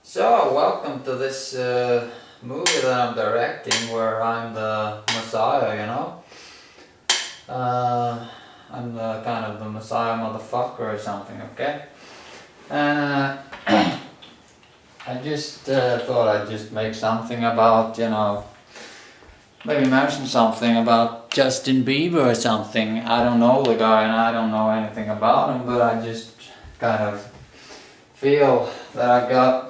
So, welcome to this movie that I'm directing where I'm the Messiah. I'm the kind of the Messiah motherfucker or something, okay? And I just thought I'd just make something about, maybe mention something about Justin Bieber or something. I don't know the guy and I don't know anything about him, but I just kind of feel that I got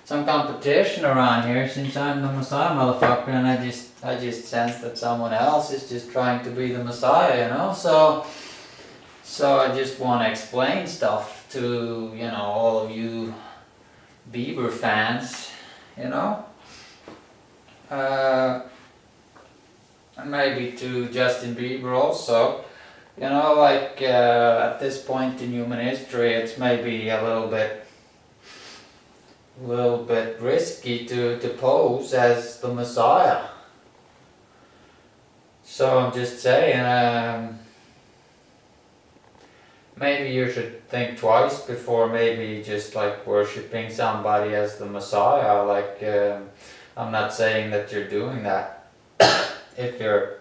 some competition around here since I'm the Messiah motherfucker, and I just sense that someone else is just trying to be the Messiah, so I just want to explain stuff to, all of you Bieber fans, and maybe to Justin Bieber also. At this point in human history, it's maybe a little bit risky to pose as the Messiah. So I'm just saying, maybe you should think twice before maybe just like worshipping somebody as the Messiah. I'm not saying that you're doing that if you're,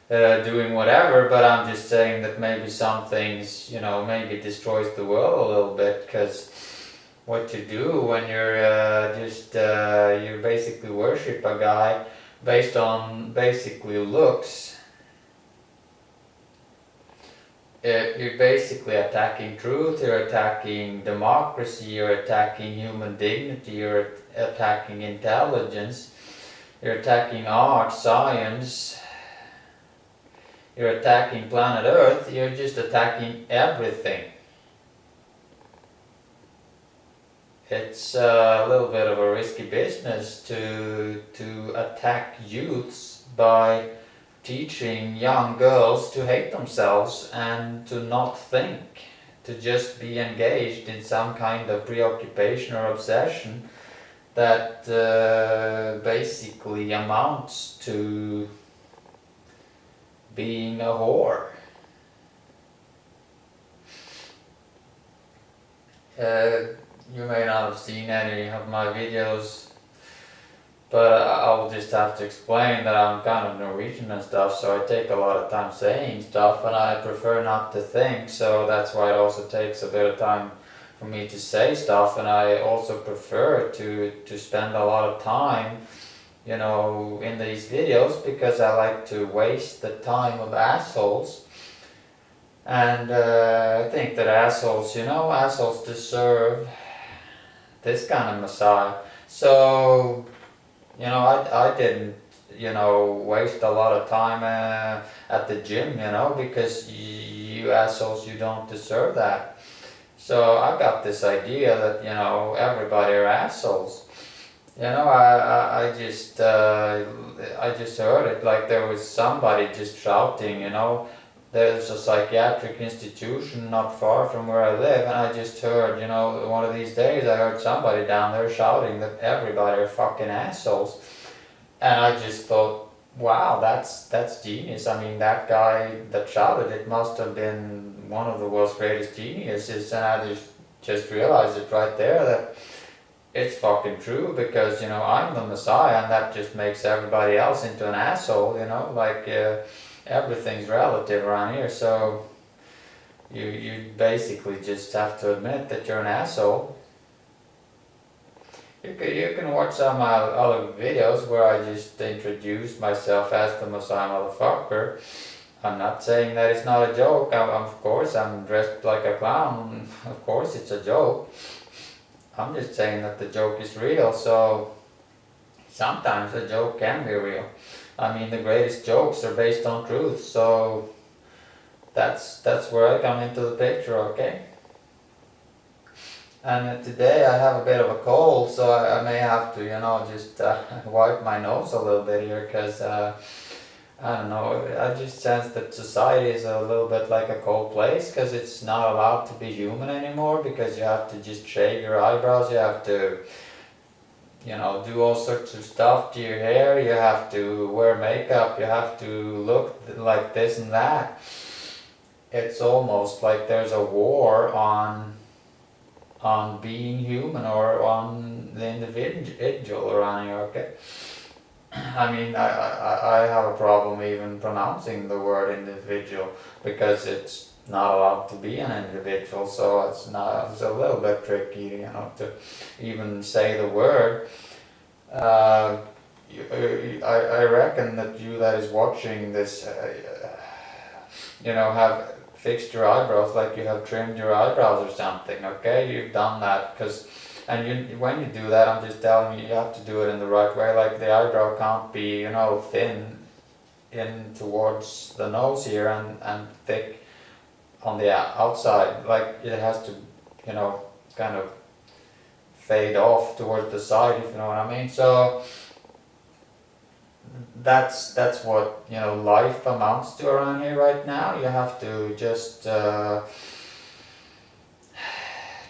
doing whatever, but I'm just saying that maybe some things, maybe destroys the world a little bit, because what you do when you're you basically worship a guy based on basically looks. You're basically attacking truth, you're attacking democracy, you're attacking human dignity, you're attacking intelligence, you're attacking art, science, you're attacking planet Earth, you're just attacking everything. It's a little bit of a risky business to attack youths by teaching young girls to hate themselves and to not think, to just be engaged in some kind of preoccupation or obsession that basically amounts to being a whore. You may not have seen any of my videos, but I'll just have to explain that I'm kind of Norwegian and stuff, so I take a lot of time saying stuff and I prefer not to think, so that's why it also takes a bit of time for me to say stuff, and I also prefer to spend a lot of time in these videos, because I like to waste the time of assholes. And I think that assholes deserve this kind of Messiah. So, I didn't, waste a lot of time at the gym, because you assholes, you don't deserve that. So I got this idea that, everybody are assholes. I just heard it, like there was somebody just shouting, there's a psychiatric institution not far from where I live, and I just heard, one of these days I heard somebody down there shouting that everybody are fucking assholes. And I just thought, wow, that's genius. I mean, that guy that shouted it must have been one of the world's greatest geniuses, and I just realized it right there that it's fucking true, because I'm the Messiah, and that just makes everybody else into an asshole. Everything's relative around here, so you basically just have to admit that you're an asshole. You can watch some other videos where I just introduced myself as the Messiah motherfucker. I'm not saying that it's not a joke. Of course I'm dressed like a clown. Of course it's a joke. I'm just saying that the joke is real, so sometimes a joke can be real. I mean, the greatest jokes are based on truth, so that's where I come into the picture, okay? And today I have a bit of a cold, so I may have to, just wipe my nose a little bit here, because I don't know, I just sense that society is a little bit like a cold place, because it's not allowed to be human anymore, because you have to just shave your eyebrows, you have to, do all sorts of stuff to your hair, you have to wear makeup, you have to look like this and that. it's almost like there's a war on being human or on the individual around here, okay? I mean, I have a problem even pronouncing the word individual because it's not allowed to be an individual, so it's a little bit tricky, to even say the word. I reckon that you that is watching this, have fixed your eyebrows, like you have trimmed your eyebrows or something, okay? You've done that, when you do that, I'm just telling you, you have to do it in the right way. Like the eyebrow can't be, thin in towards the nose here and thick on the outside. Like it has to, kind of fade off towards the side, if you know what I mean. So that's what life amounts to around here right now. You have to just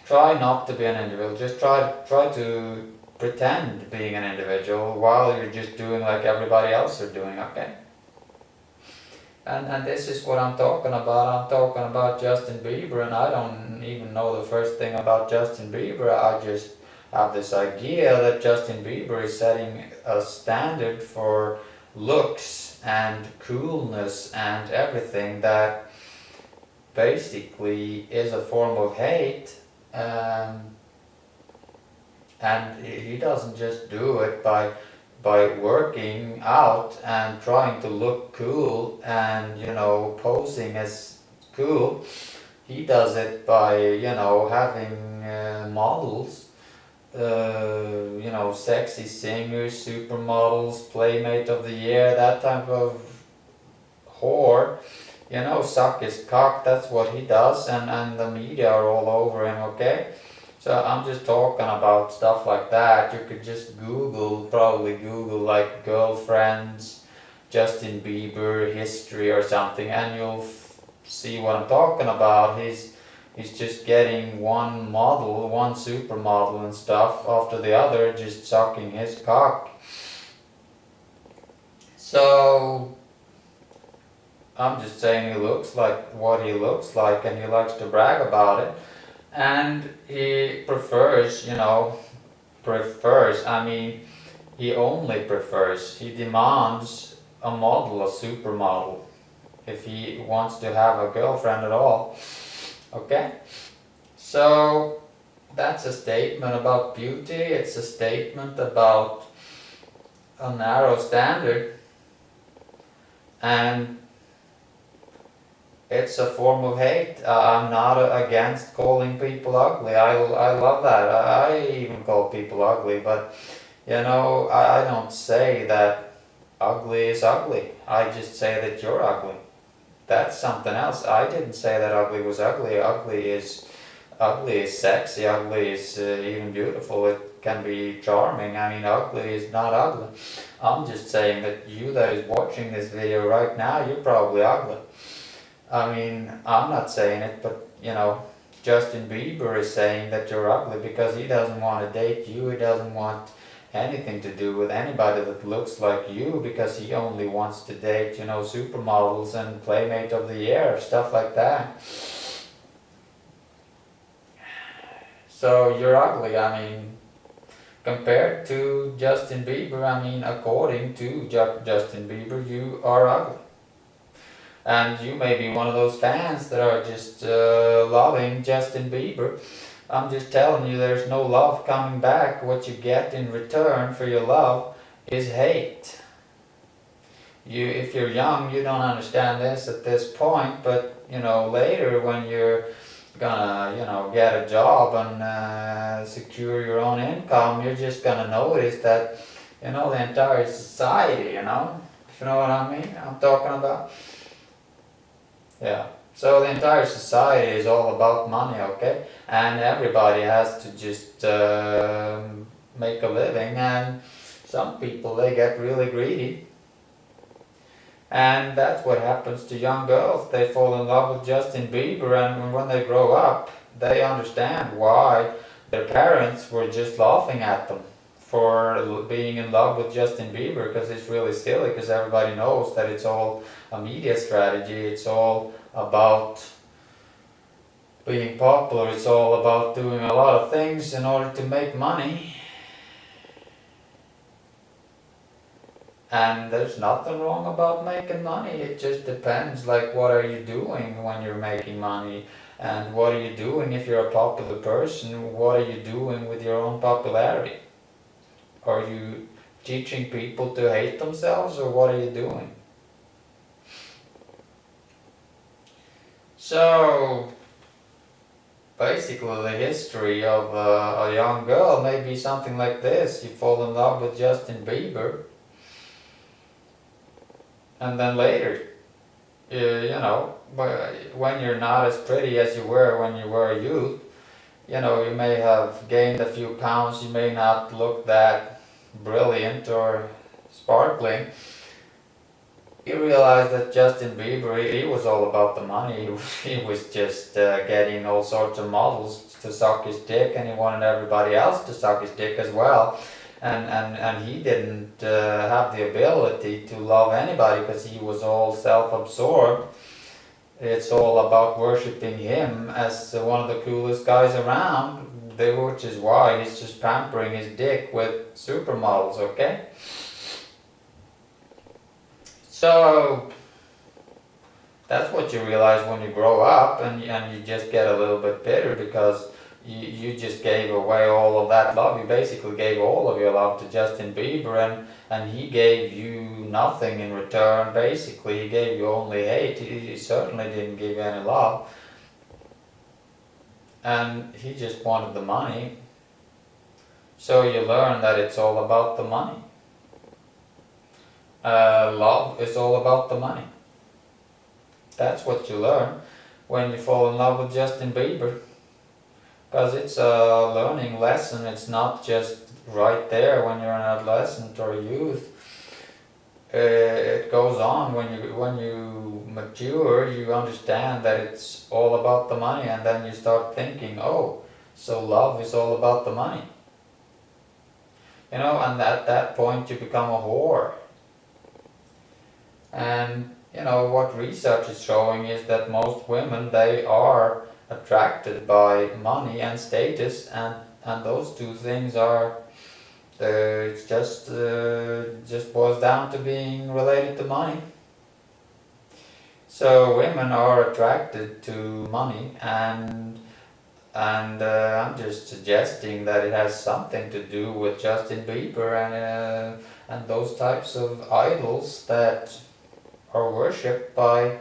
try not to be an individual. Just try to pretend being an individual while you're just doing like everybody else are doing, okay? And this is what I'm talking about. I'm talking about Justin Bieber, and I don't even know the first thing about Justin Bieber. I just have this idea that Justin Bieber is setting a standard for looks and coolness and everything that basically is a form of hate. And he doesn't just do it by working out and trying to look cool and posing as cool. He does it by having models, sexy singers, supermodels, playmate of the year, that type of whore, suck his cock. That's what he does, and the media are all over him, okay? So I'm just talking about stuff like that. You could just probably Google like girlfriends, Justin Bieber history or something, and you'll see what I'm talking about. He's just getting one model, one supermodel and stuff after the other, just sucking his cock. So I'm just saying he looks like what he looks like, and he likes to brag about it. And he prefers, he only prefers, he demands a model, a supermodel, if he wants to have a girlfriend at all, okay? So that's a statement about beauty. It's a statement about a narrow standard, and it's a form of hate. I'm not against calling people ugly. I love that. I even call people ugly, but I don't say that ugly is ugly. I just say that you're ugly. That's something else. I didn't say that ugly was ugly. Ugly is sexy. Ugly is even beautiful. It can be charming. I mean, ugly is not ugly. I'm just saying that you that is watching this video right now, you're probably ugly. I mean, I'm not saying it, but Justin Bieber is saying that you're ugly because he doesn't want to date you. He doesn't want anything to do with anybody that looks like you, because he only wants to date, supermodels and playmate of the year, stuff like that. So you're ugly. I mean, compared to Justin Bieber, according to Justin Bieber, you are ugly. And you may be one of those fans that are just loving Justin Bieber. I'm just telling you, there's no love coming back. What you get in return for your love is hate. If you're young, you don't understand this at this point, but later when you're gonna get a job and secure your own income, you're just gonna notice that the entire society, if you know what I mean, I'm talking about. Yeah. So the entire society is all about money, okay? And everybody has to just make a living, and some people, they get really greedy. And that's what happens to young girls. They fall in love with Justin Bieber, and when they grow up, they understand why their parents were just laughing at them for being in love with Justin Bieber, because it's really silly, because everybody knows that it's all a media strategy. It's all about being popular. It's all about doing a lot of things in order to make money. And there's nothing wrong about making money. It just depends, like, what are you doing when you're making money? And what are you doing if you're a popular person? What are you doing with your own popularity? Are you teaching people to hate themselves, or what are you doing? So, basically the history of a young girl may be something like this. You fall in love with Justin Bieber, and then later, you know, when you're not as pretty as you were when you were a youth, you know, you may have gained a few pounds, you may not look that brilliant or sparkling. You realize that Justin Bieber, he was all about the money. He was just getting all sorts of models to suck his dick, and he wanted everybody else to suck his dick as well. And he didn't have the ability to love anybody because he was all self-absorbed. It's all about worshipping him as one of the coolest guys around, which is why he's just pampering his dick with supermodels, okay? So that's what you realize when you grow up, and you just get a little bit bitter because you just gave away all of that love. You basically gave all of your love to Justin Bieber, and he gave you nothing in return. Basically, he gave you only hate. He certainly didn't give you any love. And he just wanted the money. So you learn that it's all about the money. Love is all about the money. That's what you learn when you fall in love with Justin Bieber. Because it's a learning lesson. It's not just right there when you're an adolescent or a youth. It goes on when you mature. You understand that it's all about the money, and then you start thinking, oh, so love is all about the money. You know, and at that point you become a whore. And you know what research is showing is that most women, they are attracted by money and status, and those two things are it's just boils down to being related to money. So women are attracted to money, and I'm just suggesting that it has something to do with Justin Bieber and those types of idols that are worshipped by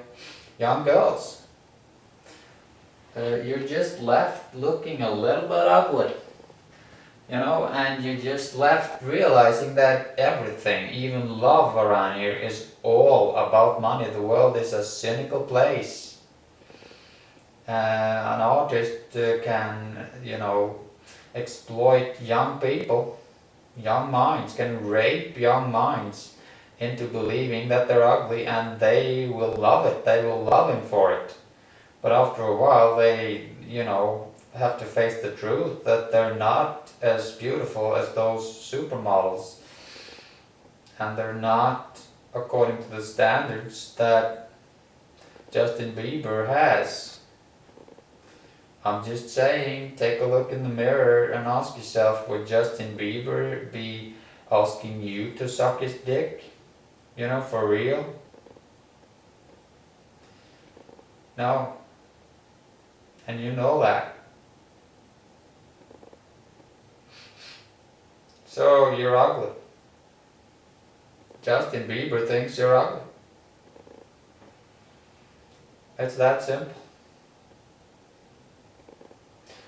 young girls. You're just left looking a little bit ugly, you know, and you're just left realizing that everything, even love around here, is all about money. The world is a cynical place. An artist can, you know, exploit young people, young minds, can rape young minds into believing that they're ugly, and they will love it. They will love him for it. But after a while, they, you know, have to face the truth that they're not as beautiful as those supermodels. And they're not according to the standards that Justin Bieber has. I'm just saying, take a look in the mirror and ask yourself, would Justin Bieber be asking you to suck his dick? You know, for real? No. And you know that. So you're ugly. Justin Bieber thinks you're ugly. It's that simple.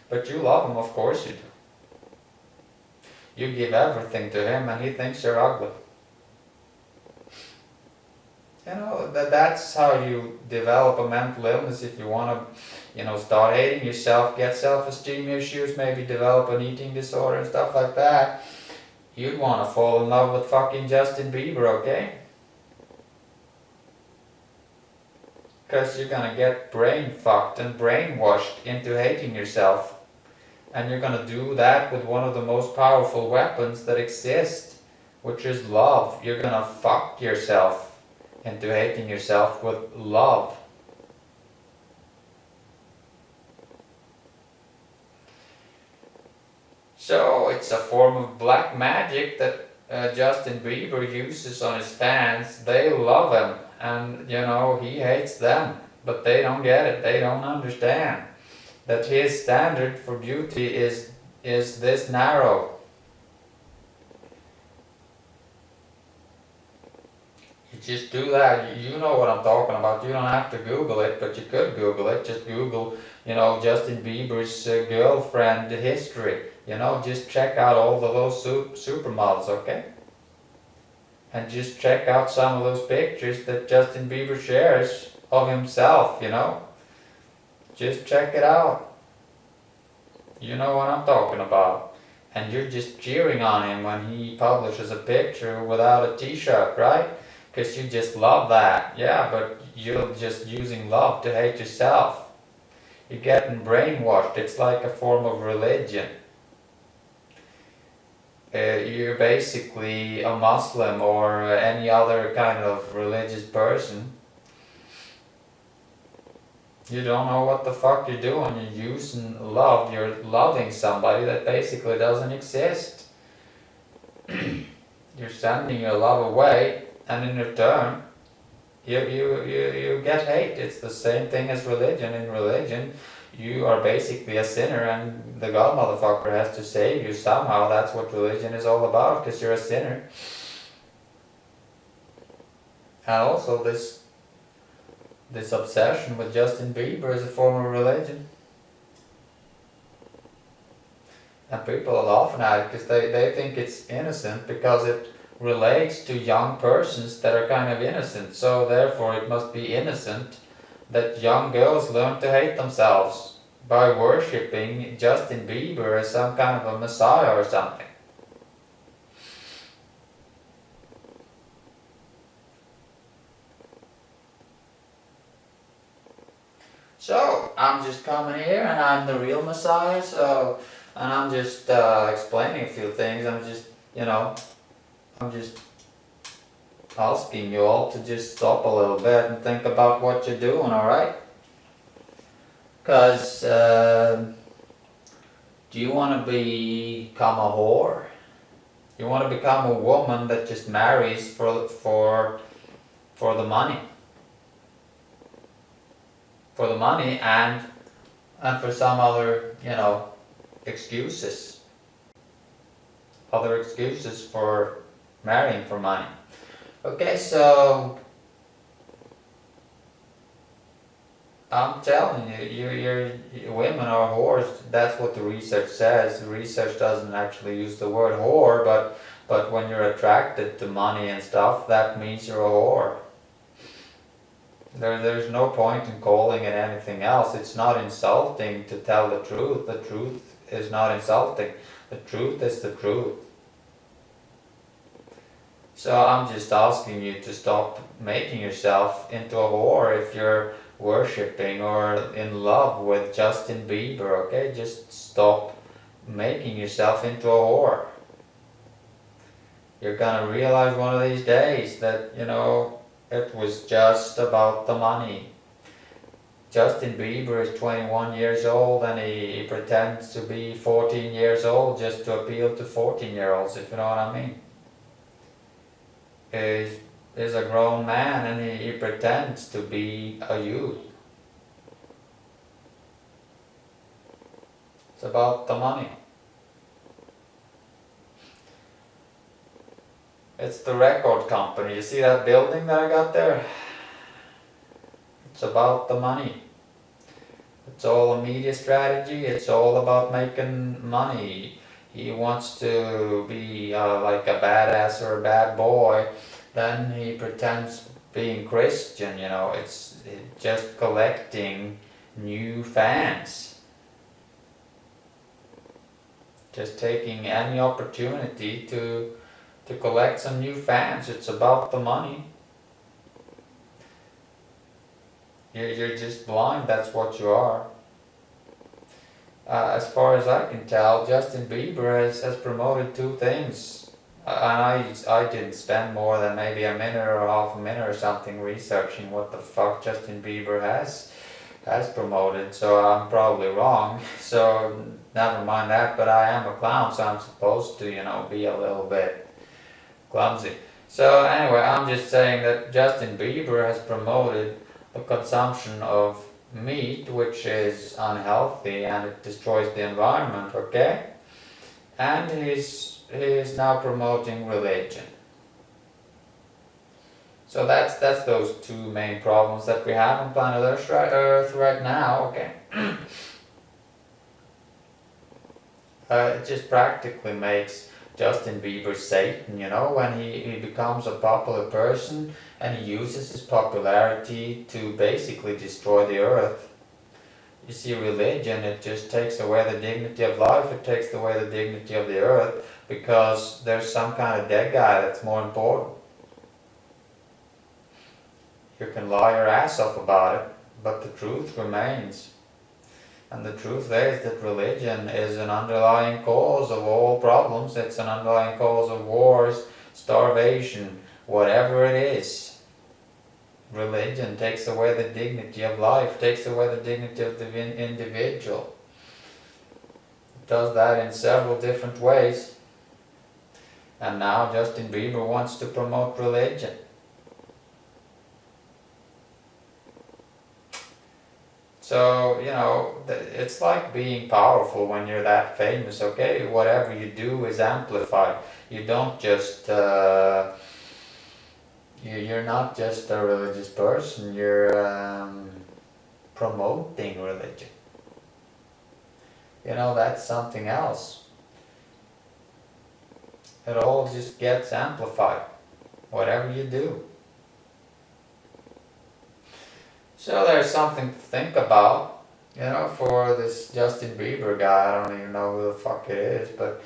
But you love him, of course you do. You give everything to him, and he thinks you're ugly. You know, that's how you develop a mental illness. If you want to, you know, start hating yourself, get self-esteem issues, maybe develop an eating disorder and stuff like that, you'd want to fall in love with fucking Justin Bieber, okay? Because you're going to get brain fucked and brainwashed into hating yourself. And you're going to do that with one of the most powerful weapons that exist, which is love. You're going to fuck yourself into hating yourself with love. So it's a form of black magic that Justin Bieber uses on his fans. They love him, and he hates them, but they don't get it. They don't understand that his standard for beauty is this narrow. You just do that. You know what I'm talking about. You don't have to Google it, but you could Google it. Just Google, Justin Bieber's girlfriend history. Just check out all of those supermodels, okay? And just check out some of those pictures that Justin Bieber shares of himself, Just check it out. You know what I'm talking about. And you're just cheering on him when he publishes a picture without a t-shirt, right? Because you just love that. Yeah, but you're just using love to hate yourself. You're getting brainwashed. It's like a form of religion. You're basically a Muslim or any other kind of religious person. You don't know what the fuck you're doing. You're using love. You're loving somebody that basically doesn't exist. You're sending your love away, and in return, you get hate. It's the same thing as religion. In religion, you are basically a sinner, and the God motherfucker has to save you somehow. That's what religion is all about, because you're a sinner. And also this obsession with Justin Bieber is a form of religion. And people are laughing at it because they think it's innocent because it relates to young persons that are kind of innocent. So therefore it must be innocent that young girls learn to hate themselves by worshipping Justin Bieber as some kind of a messiah or something. So I'm just coming here and I'm the real messiah, and I'm just explaining a few things. I'm just asking you all to just stop a little bit and think about what you're doing, alright? Because do you want to become a whore? You want to become a woman that just marries for the money? For the money and for some other, excuses. Other excuses for marrying for money. Okay, so I'm telling you, women are whores. That's what the research says. The research doesn't actually use the word whore, but when you're attracted to money and stuff, that means you're a whore. There's no point in calling it anything else. It's not insulting to tell the truth. The truth is not insulting. The truth is the truth. So I'm just asking you to stop making yourself into a whore if you're worshipping or in love with Justin Bieber, okay? Just stop making yourself into a whore. You're gonna realize one of these days that, it was just about the money. Justin Bieber is 21 years old and he pretends to be 14 years old just to appeal to 14-year-olds, if you know what I mean. He's a grown man and he pretends to be a youth. It's about the money. It's the record company. You see that building that I got there? It's about the money. It's all a media strategy. It's all about making money. He wants to be like a badass or a bad boy. Then he pretends being Christian, It's just collecting new fans. Just taking any opportunity to collect some new fans. It's about the money. You're just blind, that's what you are. As far as I can tell, Justin Bieber has promoted two things. And I didn't spend more than maybe a minute or half a minute or something researching what the fuck Justin Bieber has has promoted, so I'm probably wrong. So never mind that, but I am a clown, so I'm supposed to, be a little bit clumsy. So anyway, I'm just saying that Justin Bieber has promoted the consumption of meat, which is unhealthy and it destroys the environment, okay? And he's now promoting religion. So that's those two main problems that we have on planet Earth right now, okay? It just practically makes Justin Bieber Satan, when he becomes a popular person and he uses his popularity to basically destroy the earth. You see, religion, it just takes away the dignity of life, it takes away the dignity of the earth, because there's some kind of dead guy that's more important. You can lie your ass off about it, but the truth remains. And the truth is that religion is an underlying cause of all problems. It's an underlying cause of wars, starvation, whatever it is. Religion takes away the dignity of life, takes away the dignity of the individual. It does that in several different ways. And now Justin Bieber wants to promote religion. So, it's like being powerful when you're that famous, okay? Whatever you do is amplified. You don't just, you're not just a religious person, you're promoting religion. That's something else. It all just gets amplified, whatever you do. So there's something to think about, for this Justin Bieber guy. I don't even know who the fuck it is, but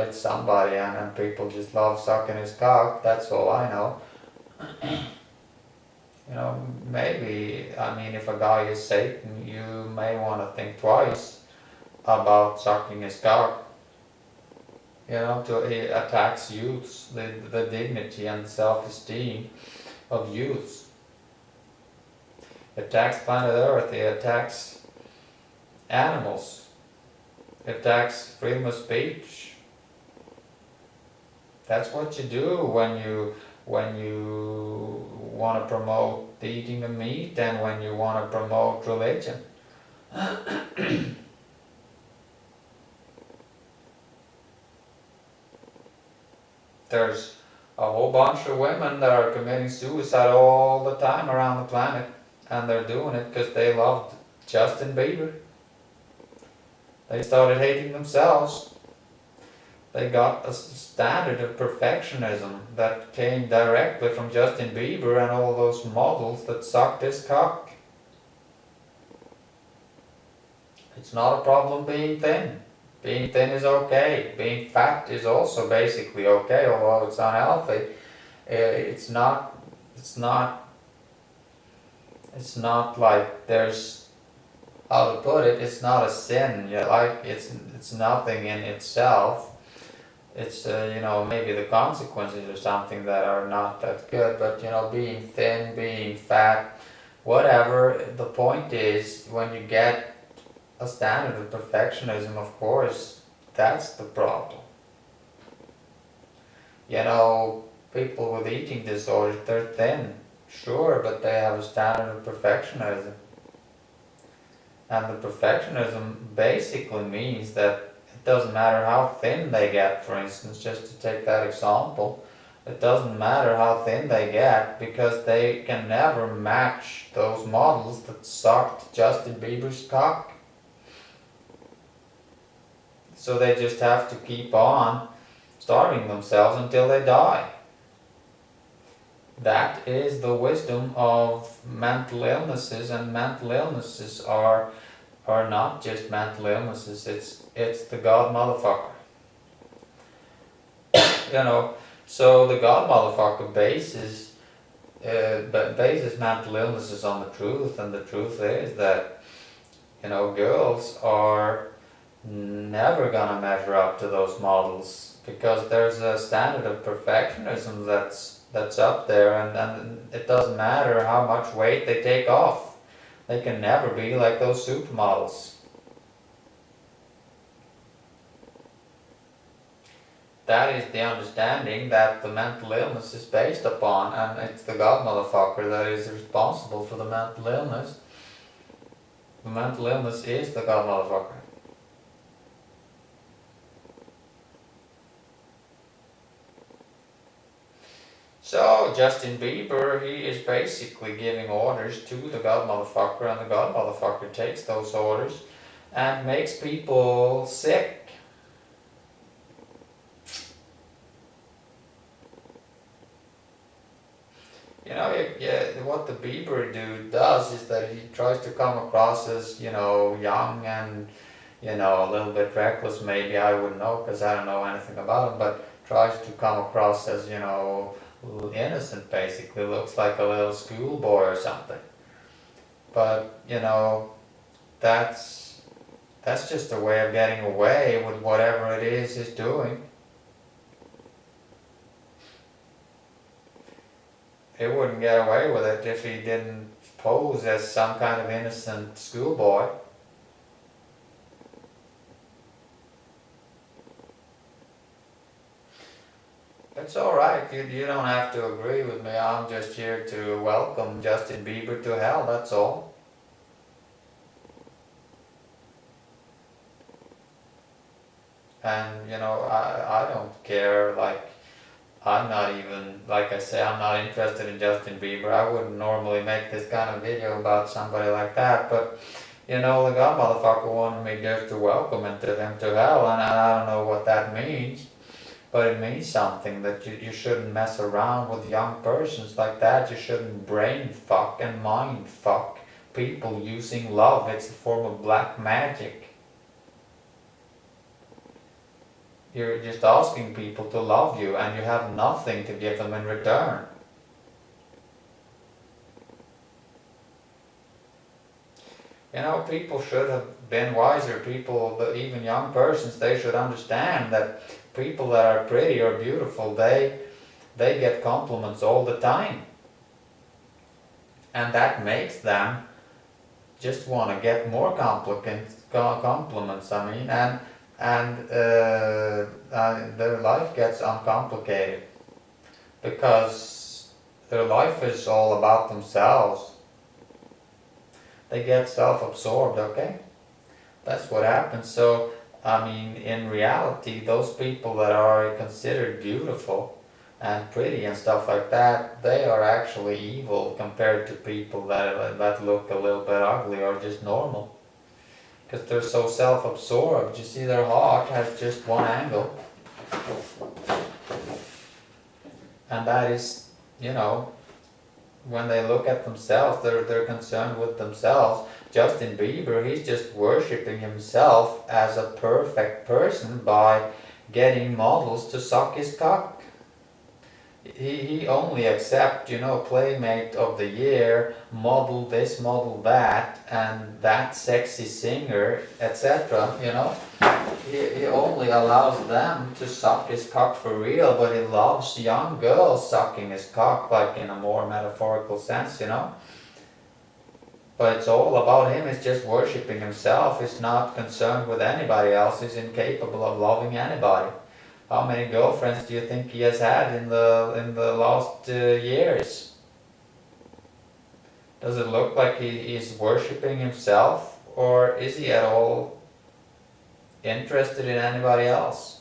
it's somebody, and people just love sucking his cock. That's all I know. Maybe, if a guy is Satan, you may want to think twice about sucking his cock. He attacks youths, the dignity and self-esteem of youths. It attacks planet Earth, it attacks animals, it attacks freedom of speech. That's what you do when you want to promote the eating of meat and when you want to promote religion. There's a whole bunch of women that are committing suicide all the time around the planet. And they're doing it because they loved Justin Bieber. They started hating themselves. They got a standard of perfectionism that came directly from Justin Bieber and all those models that sucked his cock. It's not a problem being thin. Being thin is okay. Being fat is also basically okay, although it's unhealthy. It's not like there's, how to put it, it's not a sin. It's nothing in itself. It's maybe the consequences or something that are not that good, but being thin, being fat, whatever, the point is when you get a standard of perfectionism, of course, that's the problem. People with eating disorders, they're thin. Sure, but they have a standard of perfectionism. And the perfectionism basically means that it doesn't matter how thin they get, for instance, just to take that example. It doesn't matter how thin they get because they can never match those models that sucked Justin Bieber's cock. So they just have to keep on starving themselves until they die. That is the wisdom of mental illnesses, and mental illnesses are not just mental illnesses, it's the God motherfucker. So the God motherfucker bases mental illnesses on the truth, and the truth is that girls are never gonna measure up to those models because there's a standard of perfectionism that's up there, and it doesn't matter how much weight they take off. They can never be like those supermodels. That is the understanding that the mental illness is based upon, and it's the God motherfucker that is responsible for the mental illness. The mental illness is the God motherfucker. So Justin Bieber, he is basically giving orders to the God motherfucker, and the God motherfucker takes those orders and makes people sick. You know, yeah, what the Bieber dude does is that he tries to come across as, young and, a little bit reckless. Maybe I wouldn't know because I don't know anything about him, but tries to come across as, innocent basically. Looks like a little schoolboy or something. But, that's just a way of getting away with whatever it is he's doing. He wouldn't get away with it if he didn't pose as some kind of innocent schoolboy. It's alright, you don't have to agree with me. I'm just here to welcome Justin Bieber to hell, that's all. And, I don't care, I'm not even, like I say, I'm not interested in Justin Bieber. I wouldn't normally make this kind of video about somebody like that, but, the God motherfucker wanted me just to welcome him to hell, and I don't know what that means, but it means something, that you shouldn't mess around with young persons like that. You shouldn't brain fuck and mind fuck people using love. It's a form of black magic. You're just asking people to love you, and you have nothing to give them in return. People should have been wiser. People, even young persons, they should understand that people that are pretty or beautiful, they get compliments all the time. And that makes them just want to get more compliments, and their life gets uncomplicated because their life is all about themselves. They get self-absorbed, okay? That's what happens. So, in reality, those people that are considered beautiful and pretty and stuff like that, they are actually evil compared to people that look a little bit ugly or just normal. Because they're so self-absorbed. You see, their heart has just one angle. And that is, when they look at themselves, they're concerned with themselves. Justin Bieber, he's just worshipping himself as a perfect person by getting models to suck his cock. He only accepts, Playmate of the Year, model this, model that, and that sexy singer, etc. He only allows them to suck his cock for real, but he loves young girls sucking his cock, like in a more metaphorical sense, But it's all about him. He's just worshipping himself. He's not concerned with anybody else. He's incapable of loving anybody. How many girlfriends do you think he has had in the last years? Does it look like he is worshipping himself, or is he at all interested in anybody else?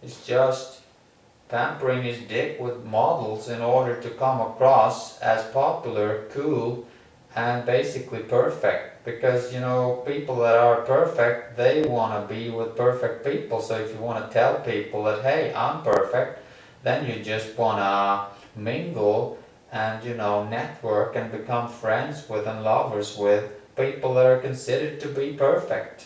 He's just pampering his dick with models in order to come across as popular, cool, and basically perfect. Because, people that are perfect, they want to be with perfect people. So if you want to tell people that, hey, I'm perfect, then you just want to mingle and, network and become friends with and lovers with people that are considered to be perfect.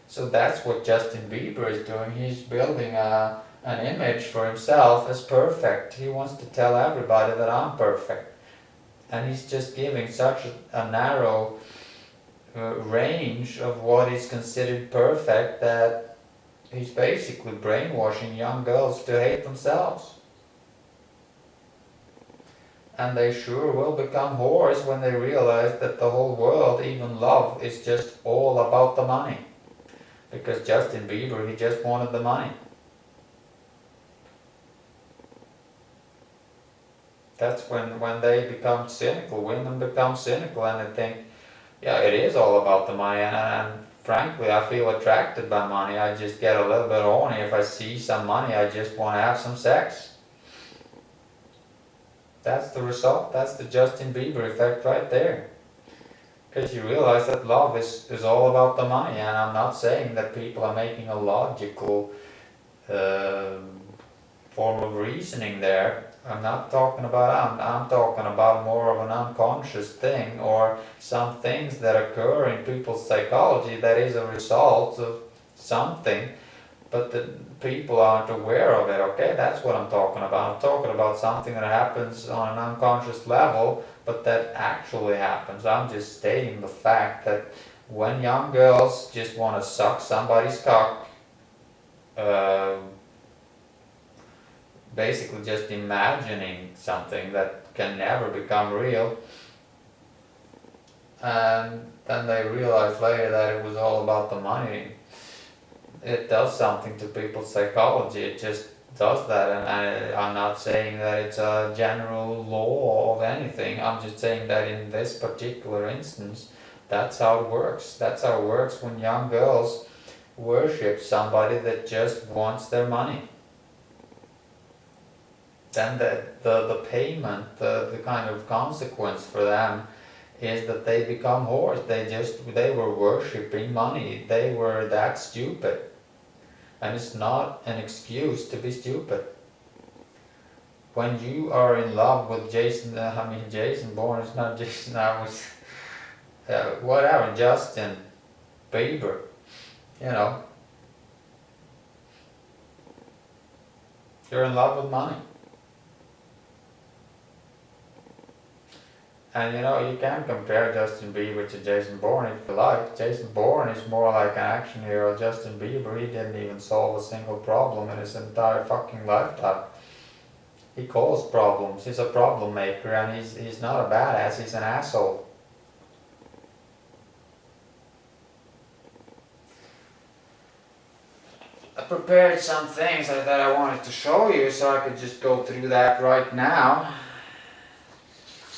So that's what Justin Bieber is doing. He's building an image for himself as perfect. He wants to tell everybody that I'm perfect. And he's just giving such a narrow range of what is considered perfect that he's basically brainwashing young girls to hate themselves. And they sure will become whores when they realize that the whole world, even love, is just all about the money. Because Justin Bieber, he just wanted the money. That's when they become cynical. Women become cynical and they think, yeah, it is all about the money. And frankly, I feel attracted by money. I just get a little bit horny. If I see some money, I just want to have some sex. That's the result. That's the Justin Bieber effect right there. Because you realize that love is all about the money. And I'm not saying that people are making a logical form of reasoning there. I'm not talking about, I'm talking about more of an unconscious thing, or some things that occur in people's psychology that is a result of something, but the people aren't aware of it, okay? That's what I'm talking about. I'm talking about something that happens on an unconscious level, but that actually happens. I'm just stating the fact that when young girls just want to suck somebody's cock, basically just imagining something that can never become real, and then they realize later that it was all about the money. It does something to people's psychology. It just does that, and I'm not saying that it's a general law of anything. I'm just saying that in this particular instance, that's how it works. That's how it works when young girls worship somebody that just wants their money. Then the payment, the kind of consequence for them is that they become whores. They were worshipping money. They were that stupid. And it's not an excuse to be stupid. When you are in love with Jason Bourne, it's not Jason, whatever, Justin Bieber, you're in love with money. And you can compare Justin Bieber to Jason Bourne if you like. Jason Bourne is more like an action hero. Justin Bieber, he didn't even solve a single problem in his entire fucking lifetime. He caused problems. He's a problem maker, and he's not a badass, he's an asshole. I prepared some things that I wanted to show you, so I could just go through that right now.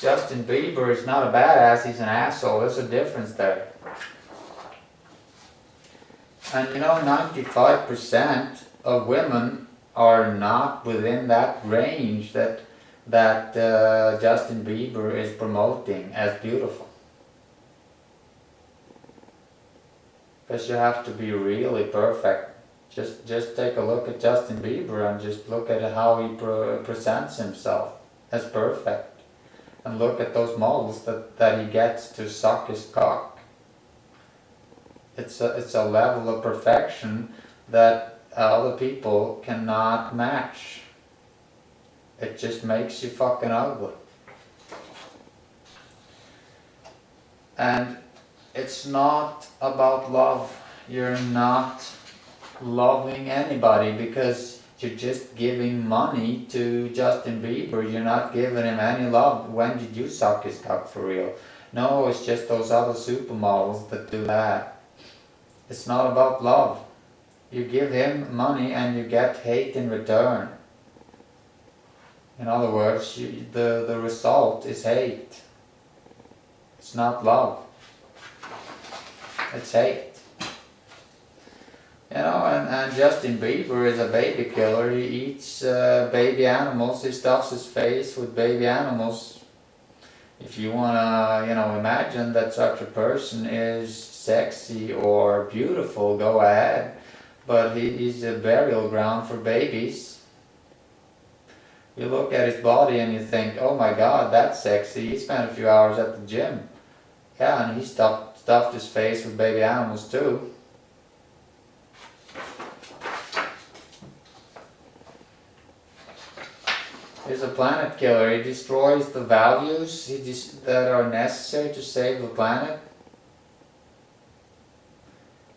Justin Bieber is not a badass, he's an asshole. There's a difference there. And 95% of women are not within that range that Justin Bieber is promoting as beautiful. Because you have to be really perfect. Just take a look at Justin Bieber and just look at how he presents himself as perfect. And look at those models that he gets to suck his cock. It's a level of perfection that other people cannot match. It just makes you fucking ugly. And it's not about love. You're not loving anybody because you're just giving money to Justin Bieber. You're not giving him any love. When did you suck his cock for real? No, it's just those other supermodels that do that. It's not about love. You give him money and you get hate in return. In other words, the result is hate. It's not love. It's hate. And Justin Bieber is a baby killer. He eats baby animals. He stuffs his face with baby animals. If you want to, imagine that such a person is sexy or beautiful, go ahead. But he's a burial ground for babies. You look at his body and you think, oh my god, that's sexy. He spent a few hours at the gym. Yeah, and he stuffed his face with baby animals too. He's a planet killer. He destroys the values that are necessary to save the planet.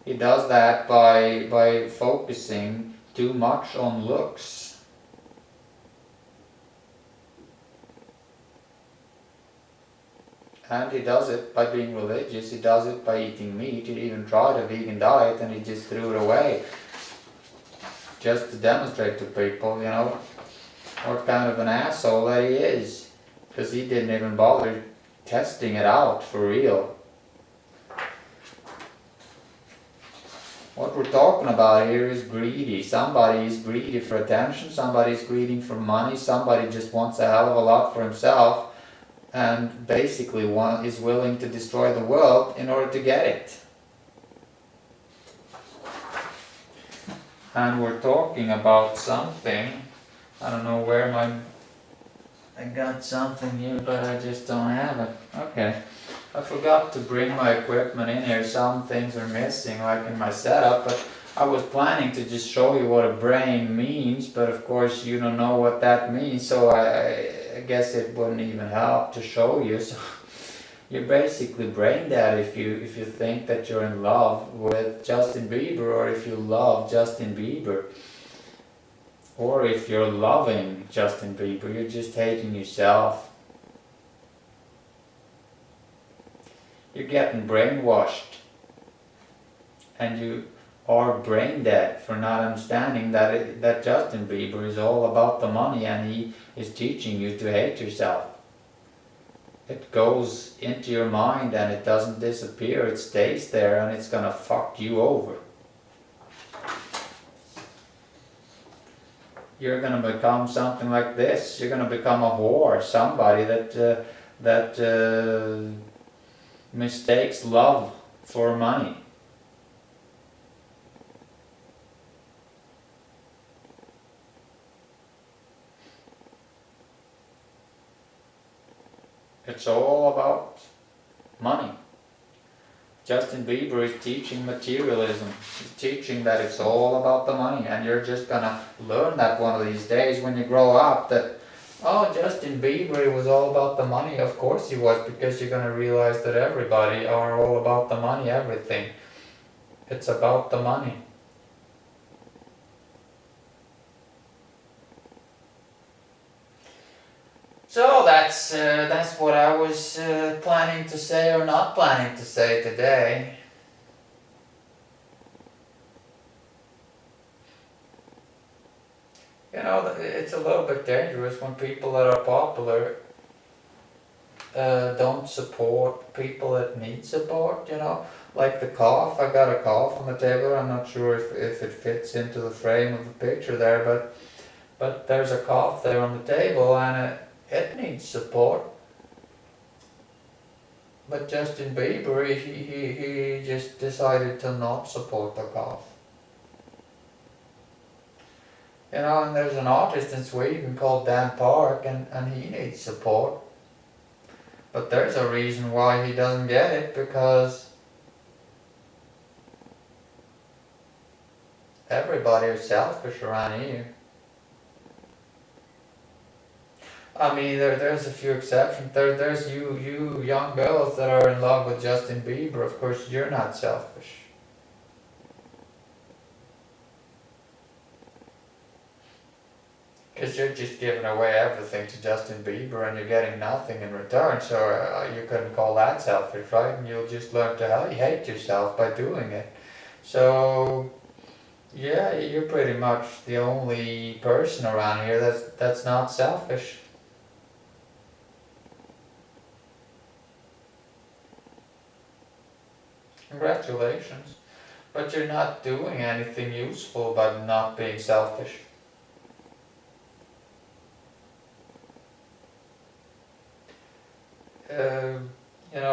He does that by focusing too much on looks. And he does it by being religious, he does it by eating meat, he even tried a vegan diet and he just threw it away. Just to demonstrate to people, what kind of an asshole that he is. Because he didn't even bother testing it out for real. What we're talking about here is greedy. Somebody is greedy for attention, somebody is greedy for money, somebody just wants a hell of a lot for himself and basically is willing to destroy the world in order to get it. And we're talking about something, I don't know where I got something here, but I just don't have it. Okay. I forgot to bring my equipment in here. Some things are missing, like in my setup, but I was planning to just show you what a brain means, but of course you don't know what that means, so I guess it wouldn't even help to show you. So you're basically brain dead if you think that you're in love with Justin Bieber, or if you love Justin Bieber, or if you're loving Justin Bieber, you're just hating yourself. You're getting brainwashed, and you are brain dead for not understanding that Justin Bieber is all about the money, and he is teaching you to hate yourself. It goes into your mind and it doesn't disappear, it stays there, and it's gonna fuck you over. You're gonna become something like this. You're gonna become a whore, somebody that mistakes love for money. It's all about money. Justin Bieber is teaching materialism. He's teaching that it's all about the money, and you're just gonna learn that one of these days when you grow up, that oh, Justin Bieber, it was all about the money. Of course he was, because you're gonna realize that everybody are all about the money, everything. It's about the money. So that's what I was planning to say, or not planning to say today. It's a little bit dangerous when people that are popular don't support people that need support, Like the cough, I got a cough on the table. I'm not sure if it fits into the frame of the picture there, but there's a cough there on the table, and it needs support. But Justin Bieber, he just decided to not support the cough. And there's an artist in Sweden called Dan Park, and he needs support. But there's a reason why he doesn't get it, because everybody is selfish around here. I mean, there's a few exceptions. There's you young girls that are in love with Justin Bieber. Of course, you're not selfish. Because you're just giving away everything to Justin Bieber and you're getting nothing in return, so you couldn't call that selfish, right? And you'll just learn to hate yourself by doing it. So, yeah, you're pretty much the only person around here that's not selfish. Congratulations. But you're not doing anything useful by not being selfish.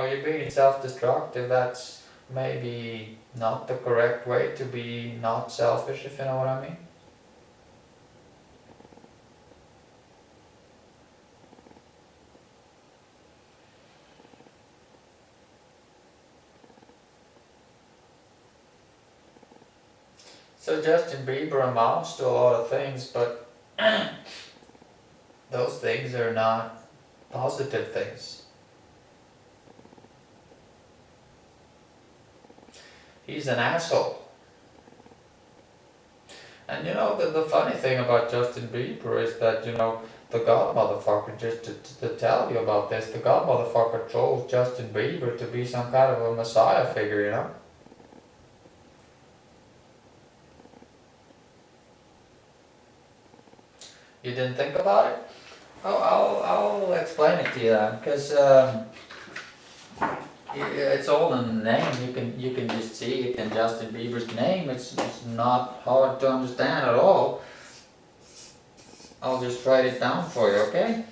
You're being self-destructive. That's maybe not the correct way to be not selfish, if you know what I mean. So Justin Bieber amounts to a lot of things, but those things are not positive things. He's an asshole. And the funny thing about Justin Bieber is that, the God motherfucker, just to tell you about this, the God motherfucker chose Justin Bieber to be some kind of a messiah figure, you know? You didn't think about it? Oh, I'll explain it to you then, because it's all in the name. You can just see it in Justin Bieber's name. It's not hard to understand at all. I'll just write it down for you, okay?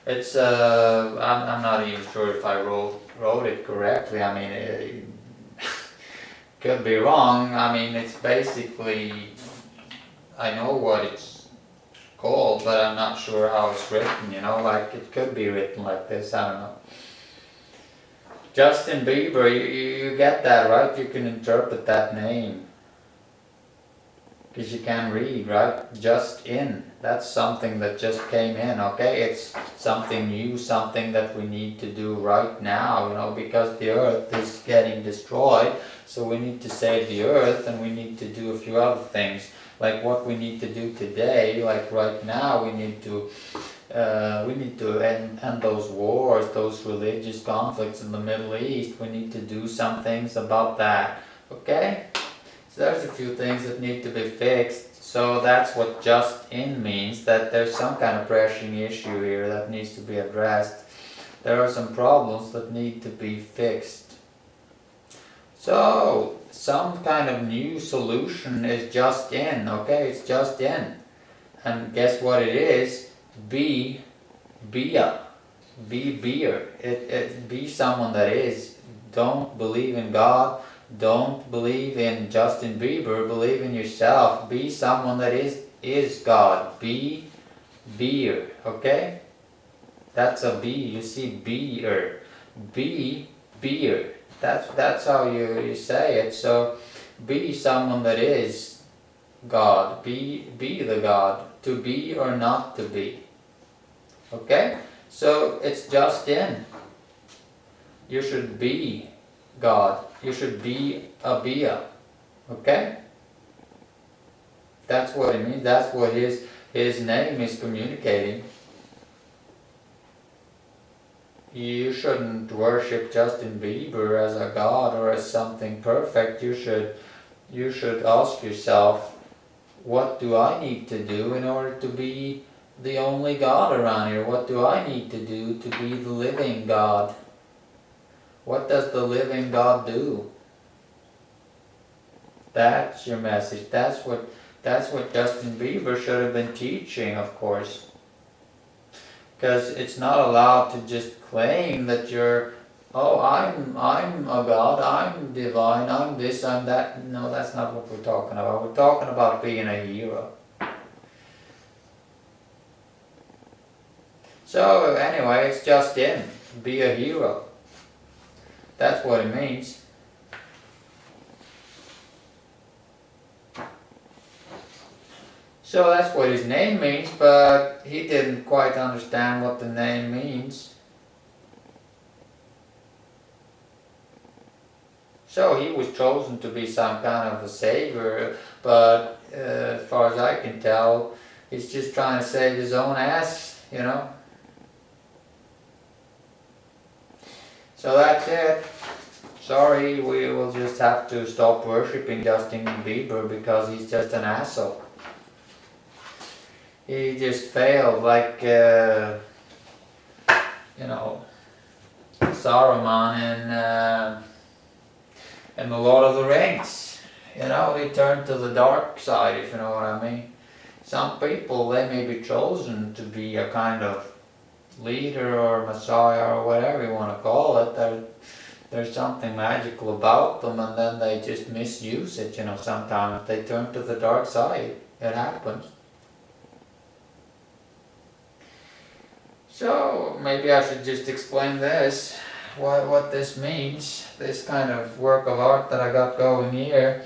It's I'm not even sure if I wrote it correctly. I mean, it could be wrong. I mean, it's basically, I know what it's called, but I'm not sure how it's written, you know, like it could be written like this, I don't know. Justin Bieber, you get that, right? You can interpret that name. Because you can read, right? Just in. That's something that just came in, okay? It's something new, something that we need to do right now, you know, because the earth is getting destroyed. So we need to save the earth, and we need to do a few other things. Like what we need to do today, like right now, we need to end those wars, those religious conflicts in the Middle East. We need to do some things about that, okay? So there's a few things that need to be fixed. So that's what just in means, that there's some kind of pressing issue here that needs to be addressed. There are some problems that need to be fixed. So some kind of new solution is just in, okay? It's just in. And guess what it is? Be beer. Be someone that is. Don't believe in God. Don't believe in Justin Bieber. Believe in yourself. Be someone that is God. Be beer. Okay? That's a B. You see beer. Be beer. That's how you say it. So be someone that is God. Be the God. To be or not to be. Okay? So it's just in. You should be God. You should be a Bia. Okay? That's what it means. That's what his name is communicating. You shouldn't worship Justin Bieber as a god or as something perfect. You should ask yourself, what do I need to do in order to be the only God around here? What do I need to do to be the living God? What does the living God do? That's your message. That's what Justin Bieber should have been teaching, of course. Because it's not allowed to just claim that you're, oh, I'm a God, I'm divine, I'm this, I'm that. No, that's not what we're talking about. We're talking about being a hero. So anyway, it's just in. Be a hero. That's what it means. So that's what his name means, but he didn't quite understand what the name means. So he was chosen to be some kind of a savior, but as far as I can tell, he's just trying to save his own ass, you know. So that's it. Sorry, we will just have to stop worshipping Justin Bieber because he's just an asshole. He just failed, like, you know, Saruman in The Lord of the Rings. You know, he turned to the dark side, if you know what I mean. Some people, they may be chosen to be a kind of leader or messiah or whatever you want to call it. There's something magical about them, and then they just misuse it, you know, sometimes. They turn to the dark side. It happens. So maybe I should just explain this, what this means, this kind of work of art that I got going here.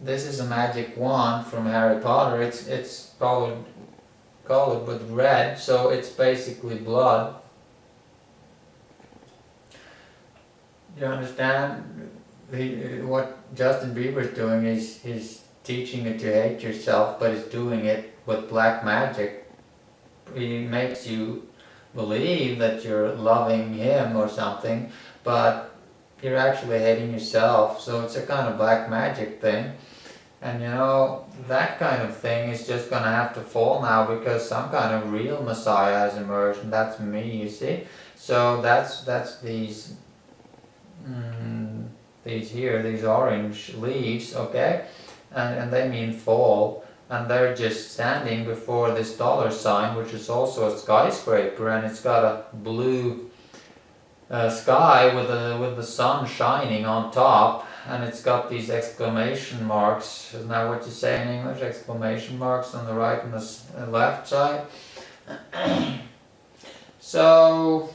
This is a magic wand from Harry Potter. It's colored with red, so it's basically blood. You understand? What Justin Bieber's doing is he's teaching you to hate yourself, but he's doing it with black magic. He makes you believe that you're loving him or something, but you're actually hating yourself. So it's a kind of black magic thing. And you know, that kind of thing is just gonna have to fall now because some kind of real Messiah has emerged, and that's me, you see. So that's these these orange leaves, okay? And they mean fall, and they're just standing before this dollar sign, which is also a skyscraper, and it's got a blue sky with the sun shining on top, and it's got these exclamation marks. Isn't that what you say in English? Exclamation marks on the right and the left side. So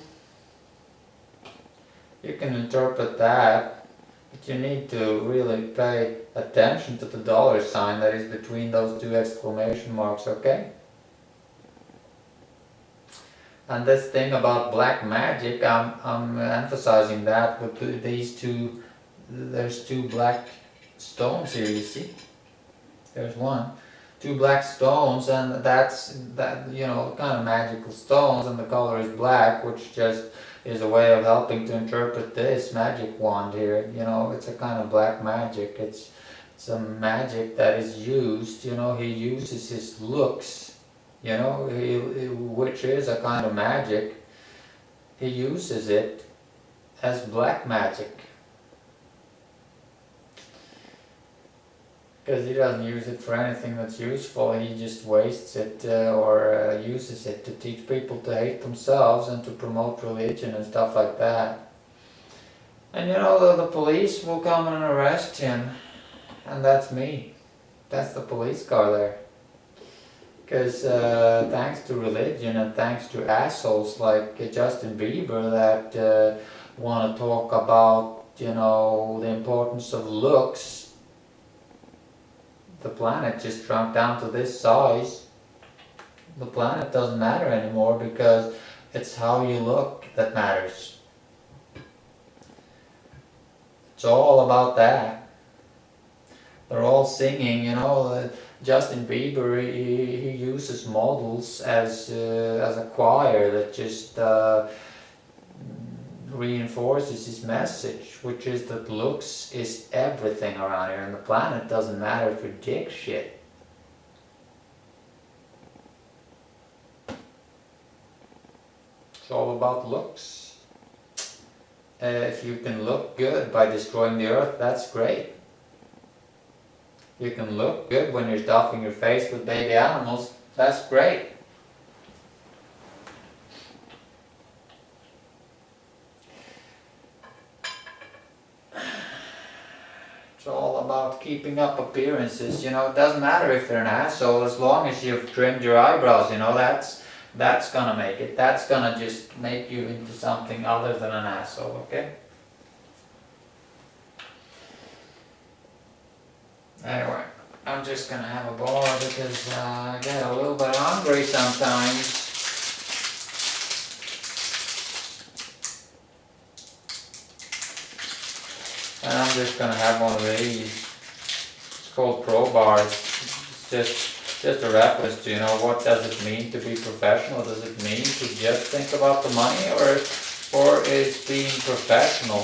you can interpret that, but you need to really pay attention to the dollar sign that is between those two exclamation marks, okay? And this thing about black magic, I'm emphasizing that with these two. There's two black stones here, you see? There's one. Two black stones, and that's, you know, kind of magical stones, and the color is black, which just is a way of helping to interpret this magic wand here. You know, it's a kind of black magic. It's a magic that is used, you know, he uses his looks, you know, which is a kind of magic. He uses it as black magic. Because he doesn't use it for anything that's useful, he just wastes it or uses it to teach people to hate themselves and to promote religion and stuff like that. And you know, the police will come and arrest him, and that's me. That's the police car there. Because thanks to religion and thanks to assholes like Justin Bieber that want to talk about, you know, the importance of looks, the planet just shrunk down to this size. The planet doesn't matter anymore because it's how you look that matters. It's all about that. They're all singing, you know. Justin Bieber, he uses models as a choir that just reinforces his message, which is that looks is everything around here, and the planet doesn't matter for dick shit. It's all about looks. If you can look good by destroying the earth, that's great. You can look good when you're stuffing your face with baby animals, that's great. It's all about keeping up appearances, you know. It doesn't matter if they're an asshole as long as you've trimmed your eyebrows, you know. That's gonna make it. That's gonna just make you into something other than an asshole, okay? Anyway, I'm just gonna have a bar because I get a little bit hungry sometimes. And I'm just gonna have one of these. It's called Pro Bars. It's just a reference to, you know, what does it mean to be professional? Does it mean to just think about the money, or is being professional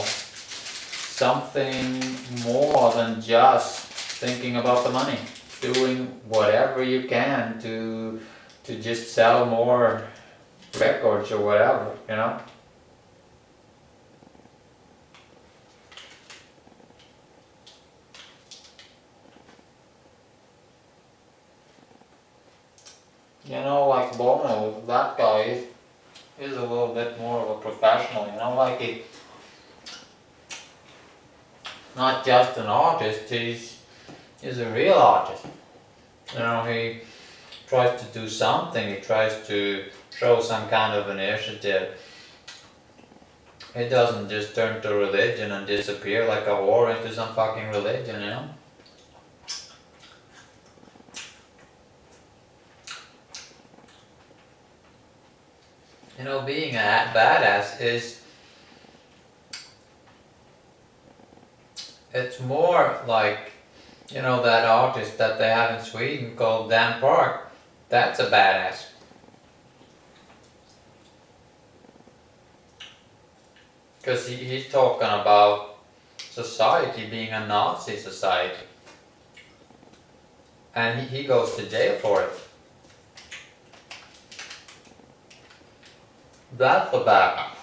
something more than just thinking about the money? Doing whatever you can to just sell more records or whatever, you know? You know, like Bono, that guy is a little bit more of a professional, you know, like he, not just an artist, he's a real artist. You know, he tries to do something, he tries to show some kind of initiative. He doesn't just turn to religion and disappear like a whore into some fucking religion, you know? You know, being a badass is, it's more like You know that artist that they have in Sweden called Dan Park? That's a badass. Because he's talking about society being a Nazi society. And he goes to jail for it. That's a badass.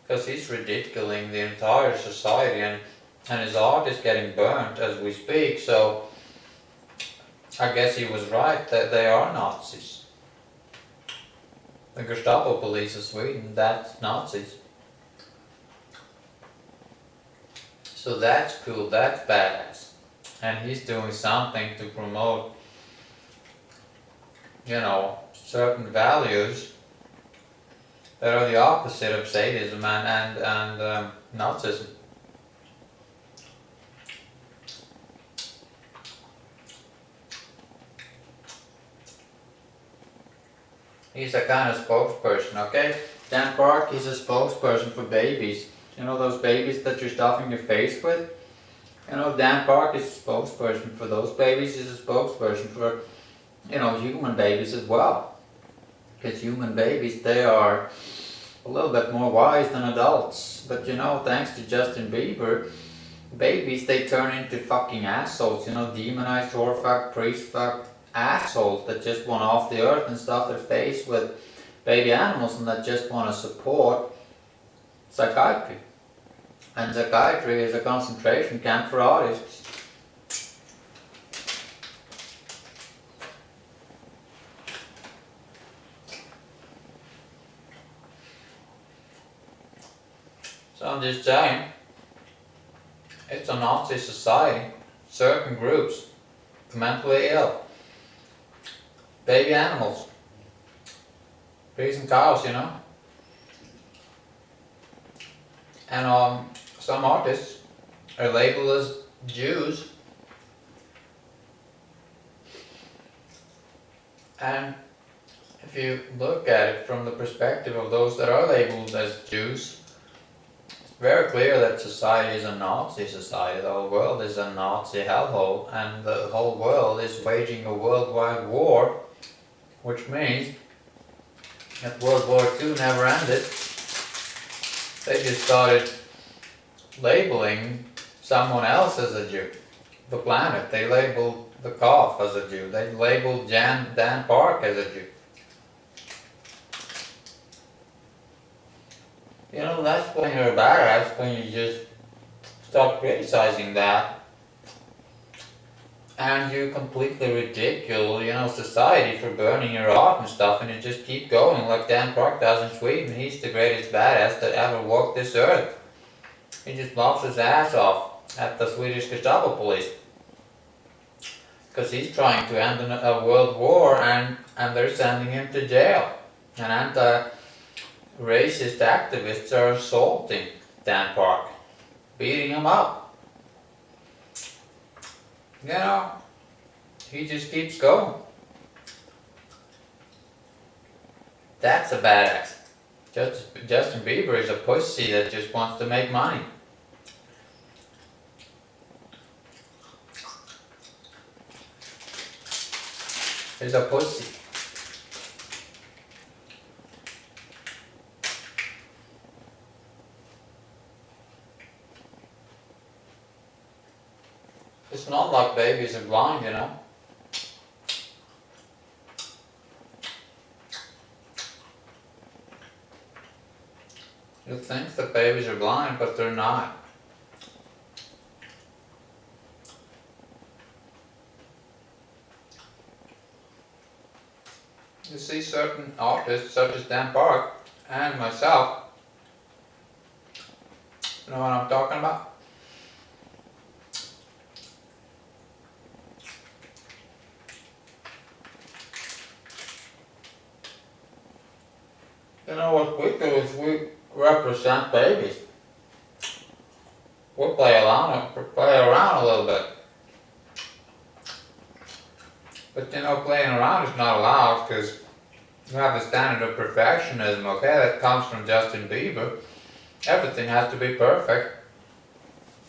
Because he's ridiculing the entire society, and his art is getting burnt as we speak, so I guess he was right that they are Nazis. The Gestapo police of Sweden, that's Nazis. So that's cool, that's badass. And he's doing something to promote, certain values that are the opposite of sadism and Nazism. He's a kind of spokesperson, okay? Dan Park, he's a spokesperson for babies. You know those babies that you're stuffing your face with? Dan Park is a spokesperson for those babies. He's a spokesperson for, human babies as well. Because human babies, they are a little bit more wise than adults. But thanks to Justin Bieber, babies, they turn into fucking assholes. Demonized, whorefuck, priestfuck assholes that just want off the earth and stuff their face with baby animals and that just want to support psychiatry. And psychiatry is a concentration camp for artists. So I'm just saying, it's a Nazi society. Certain groups, mentally ill, baby animals, pigs and cows, And some artists are labeled as Jews. And if you look at it from the perspective of those that are labeled as Jews, it's very clear that society is a Nazi society. The whole world is a Nazi hellhole, and the whole world is waging a worldwide war, which means that World War II never ended. They just started labeling someone else as a Jew. The planet. They labeled the cough as a Jew. They labeled Dan Park as a Jew. That's when you're a badass, when you just stop criticizing that. And you completely ridicule, society for burning your art and stuff, and you just keep going like Dan Park does in Sweden. He's the greatest badass that ever walked this earth. He just laughs his ass off at the Swedish Gestapo police. Because he's trying to end a world war and they're sending him to jail. And anti-racist activists are assaulting Dan Park, beating him up. He just keeps going. That's a badass. Justin Bieber is a pussy that just wants to make money. He's a pussy. It's not like babies are blind, You think that babies are blind, but they're not. You see certain artists, such as Dan Park and myself, you know what I'm talking about? What we do is we represent babies. We play around a little bit. But playing around is not allowed because you have a standard of perfectionism, okay? That comes from Justin Bieber. Everything has to be perfect.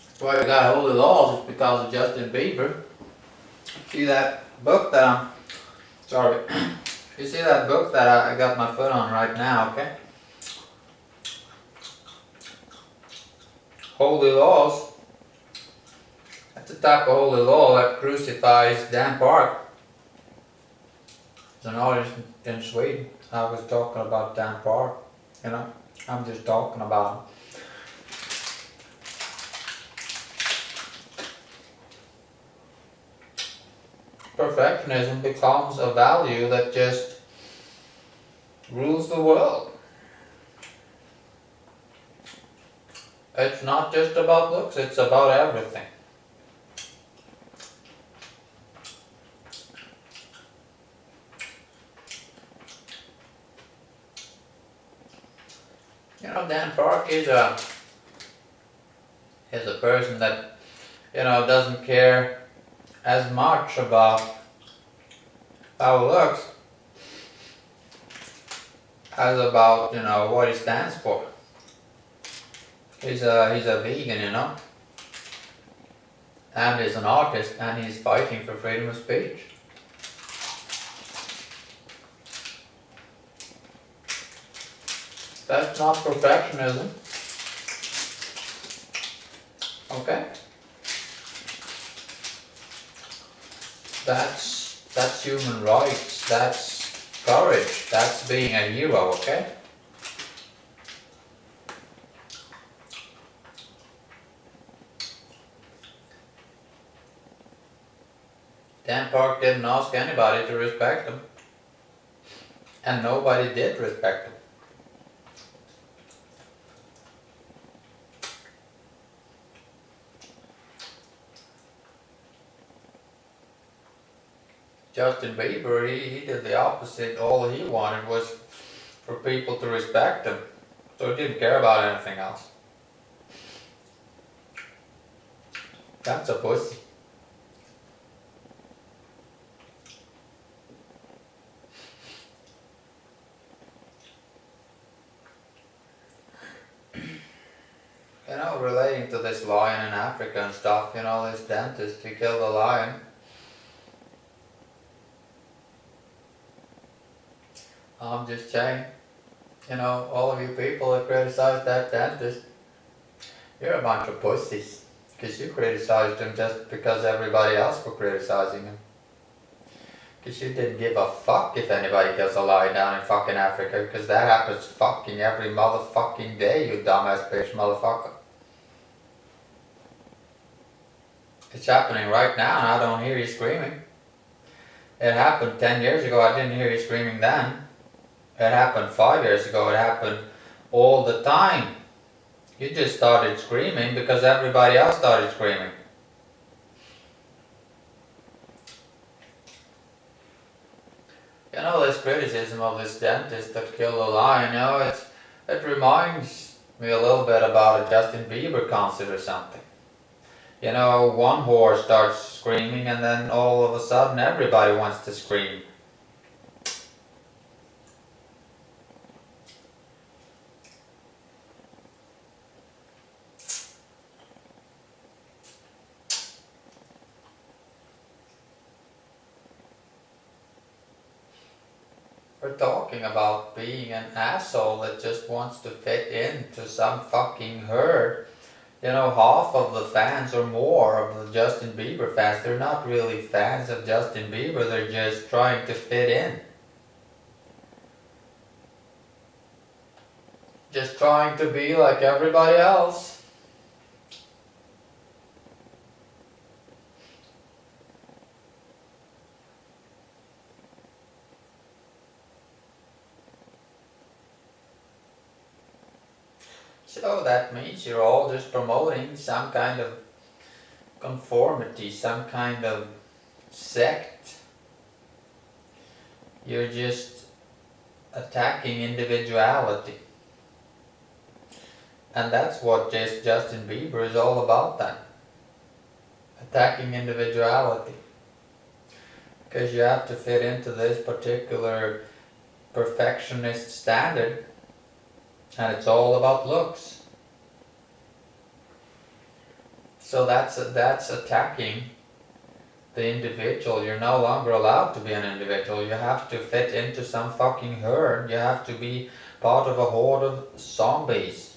That's why we got holy laws, it's because of Justin Bieber. See that book that I'm, sorry, you see that book that I got my foot on right now, okay? Holy laws. That's the type of holy law that crucifies Dan Park. There's an artist in Sweden. I was talking about Dan Park, you know. I'm just talking about him. Perfectionism becomes a value that just rules the world. It's not just about looks, it's about everything. You know, Dan Park is a person that, you know, doesn't care as much about how it looks as about, you know, what he stands for. He's a vegan, you know, and he's an artist, and he's fighting for freedom of speech. That's not perfectionism. Okay? That's human rights, that's courage, that's being a hero, okay? Dan Park didn't ask anybody to respect him. And nobody did respect him. Justin Bieber, he did the opposite. All he wanted was for people to respect him. So he didn't care about anything else. That's a pussy. You know, relating to this lion in Africa and stuff, you know, this dentist, he killed a lion. I'm just saying, you know, all of you people that criticize that dentist, you're a bunch of pussies. Because you criticized him just because everybody else were criticizing him. Because you didn't give a fuck if anybody kills a lion down in fucking Africa, because that happens fucking every motherfucking day, you dumbass bitch motherfucker. It's happening right now and I don't hear you screaming. It happened 10 years ago, I didn't hear you screaming then. It happened 5 years ago, it happened all the time. You just started screaming because everybody else started screaming. You know, this criticism of this dentist that killed a lion, you know, it reminds me a little bit about a Justin Bieber concert or something. You know, one whore starts screaming and then all of a sudden everybody wants to scream. We're talking about being an asshole that just wants to fit into some fucking herd. You know, half of the fans or more of the Justin Bieber fans, they're not really fans of Justin Bieber, they're just trying to fit in. Just trying to be like everybody else. So that means you're all just promoting some kind of conformity, some kind of sect. You're just attacking individuality. And that's what Justin Bieber is all about then. Attacking individuality. Because you have to fit into this particular perfectionist standard. And it's all about looks. So that's attacking the individual. You're no longer allowed to be an individual. You have to fit into some fucking herd. You have to be part of a horde of zombies.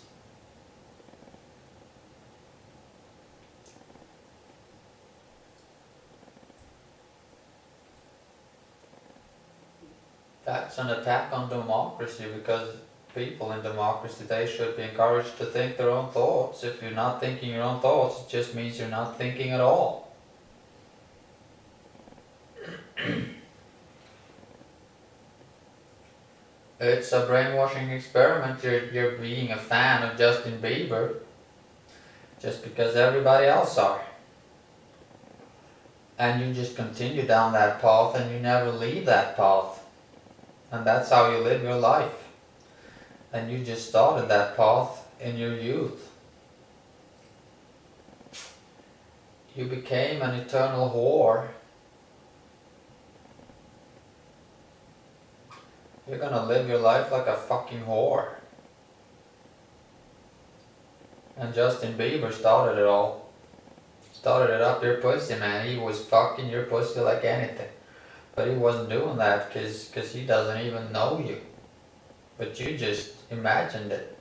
That's an attack on democracy, because people in democracy, they should be encouraged to think their own thoughts. If you're not thinking your own thoughts, it just means you're not thinking at all. It's a brainwashing experiment. You're being a fan of Justin Bieber just because everybody else are. And you just continue down that path and you never leave that path. And that's how you live your life. And you just started that path in your youth. You became an eternal whore. You're gonna live your life like a fucking whore. And Justin Bieber started it all. Started it up your pussy, man. He was fucking your pussy like anything. But he wasn't doing that because he doesn't even know you. But you just imagined it.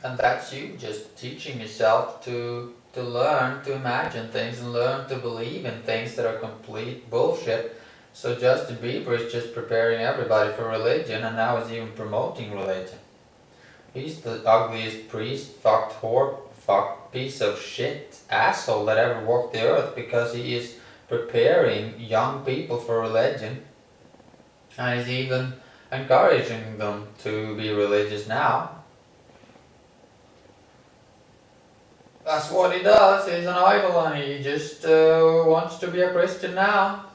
And that's you just teaching yourself to learn to imagine things and learn to believe in things that are complete bullshit. So Justin Bieber is just preparing everybody for religion, and now he's even promoting religion. He's the ugliest priest, fucked whore, fucked piece of shit, asshole that ever walked the earth, because he is preparing young people for religion, and he's even encouraging them to be religious now. That's what he does. He's an idol and he just wants to be a Christian now.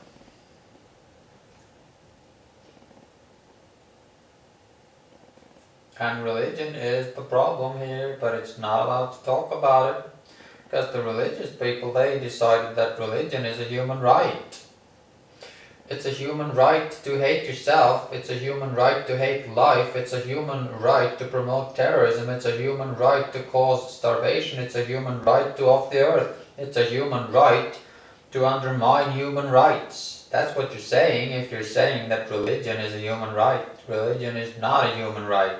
And religion is the problem here, but it's not allowed to talk about it. Because the religious people, they decided that religion is a human right. It's a human right to hate yourself. It's a human right to hate life. It's a human right to promote terrorism. It's a human right to cause starvation. It's a human right to off the earth. It's a human right to undermine human rights. That's what you're saying if you're saying that religion is a human right. Religion is not a human right.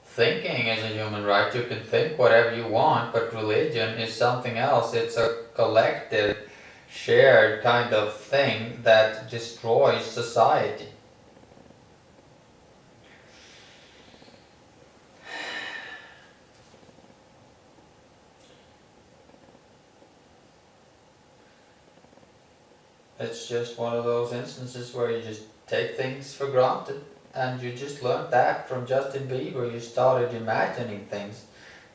Thinking is a human right. You can think whatever you want, but religion is something else. It's a collective, shared kind of thing that destroys society. It's just one of those instances where you just take things for granted. And you just learned that from Justin Bieber. You started imagining things.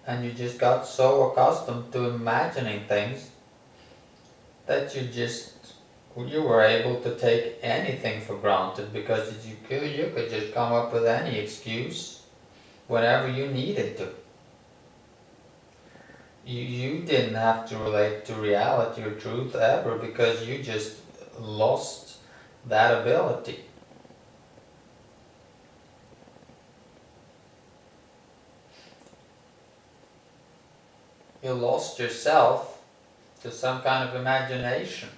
And you just got so accustomed to imagining things that you were able to take anything for granted, because you could just come up with any excuse whenever you needed to. You didn't have to relate to reality or truth ever, because you just lost that ability. You lost yourself to some kind of imagination.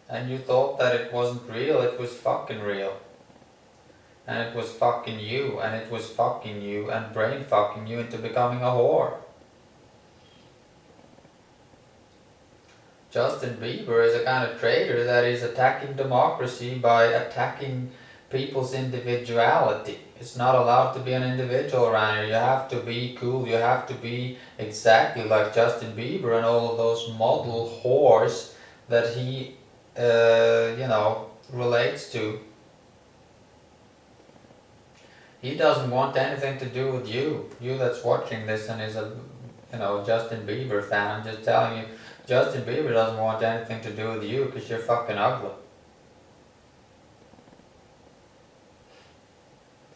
And you thought that it wasn't real, it was fucking real. And it was fucking you, and it was fucking you, and brain fucking you into becoming a whore. Justin Bieber is a kind of traitor that is attacking democracy by attacking people's individuality. It's not allowed to be an individual around here. You have to be cool. You have to be exactly like Justin Bieber and all of those model whores that he, relates to. He doesn't want anything to do with you. You that's watching this and is a, Justin Bieber fan. I'm just telling you, Justin Bieber doesn't want anything to do with you because you're fucking ugly.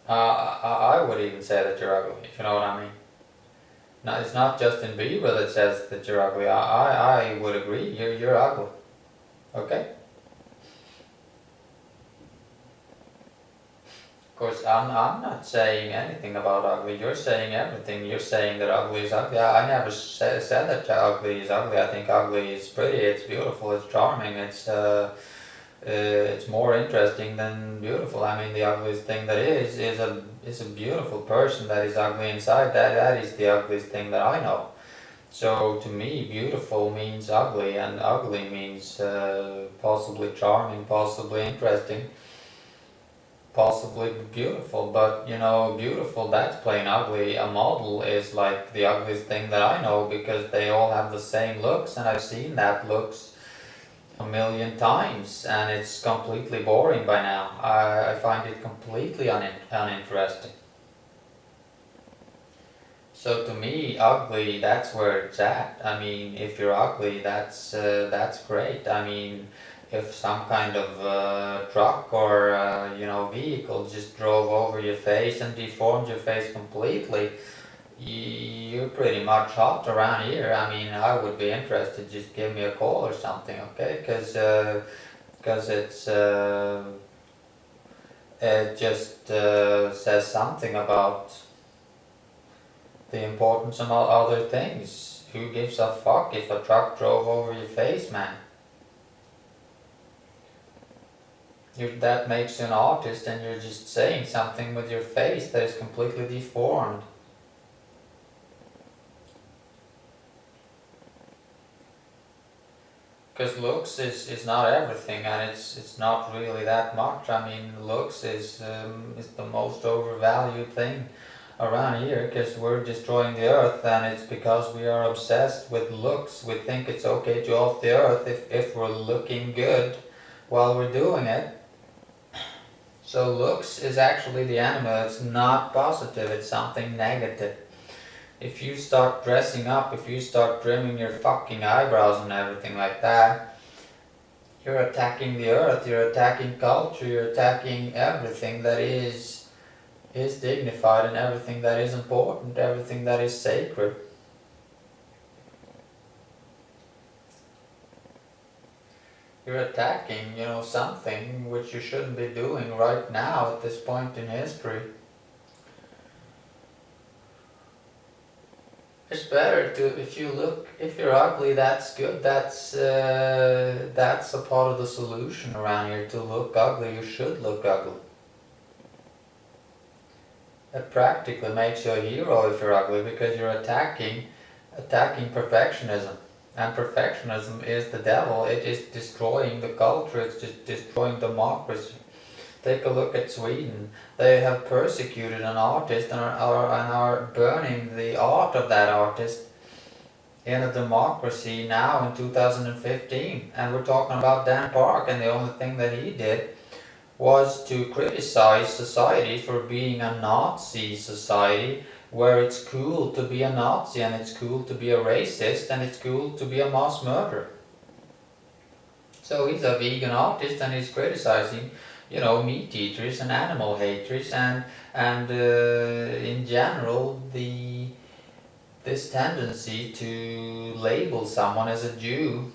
I would even say that you're ugly, if you know what I mean. No, it's not Justin Bieber that says that you're ugly. I would agree, you're ugly. Okay? course, I'm not saying anything about ugly. You're saying everything. You're saying that ugly is ugly. I never said that ugly is ugly. I think ugly is pretty. It's beautiful. It's charming. It's more interesting than beautiful. I mean, the ugliest thing that is a beautiful person that is ugly inside. That is the ugliest thing that I know. So to me, beautiful means ugly, and ugly means possibly charming, possibly interesting, possibly beautiful. But beautiful, that's plain ugly. A model is like the ugliest thing that I know, because they all have the same looks, and I've seen that looks a million times, and it's completely boring by now. I find it completely uninteresting. So to me, ugly, that's where it's at. I mean, if you're ugly, that's great. I mean, if some kind of truck or vehicle just drove over your face and deformed your face completely, you're pretty much hot around here. I mean, I would be interested. Just give me a call or something, okay? Because it just says something about the importance of other things. Who gives a fuck if a truck drove over your face, man? That makes you an artist, and you're just saying something with your face that is completely deformed. Because looks is not everything, and it's not really that much. I mean, looks is the most overvalued thing around here, because we're destroying the earth, and it's because we are obsessed with looks. We think it's okay to off the earth if we're looking good while we're doing it. So looks is actually the enemy. It's not positive, it's something negative. If you start dressing up, if you start trimming your fucking eyebrows and everything like that, you're attacking the earth, you're attacking culture, you're attacking everything that is dignified, and everything that is important, everything that is sacred. You're attacking, something which you shouldn't be doing right now at this point in history. It's better if you're ugly, that's good. That's a part of the solution around here. To look ugly, you should look ugly. It practically makes you a hero if you're ugly, because you're attacking perfectionism. And perfectionism is the devil. It is destroying the culture, it's just destroying democracy. Take a look at Sweden. They have persecuted an artist and are burning the art of that artist in a democracy now in 2015. And we're talking about Dan Park, and the only thing that he did was to criticize society for being a Nazi society, where it's cool to be a Nazi, and it's cool to be a racist, and it's cool to be a mass murderer. So he's a vegan artist, and he's criticizing, meat eaters and animal haters, and in general this tendency to label someone as a Jew.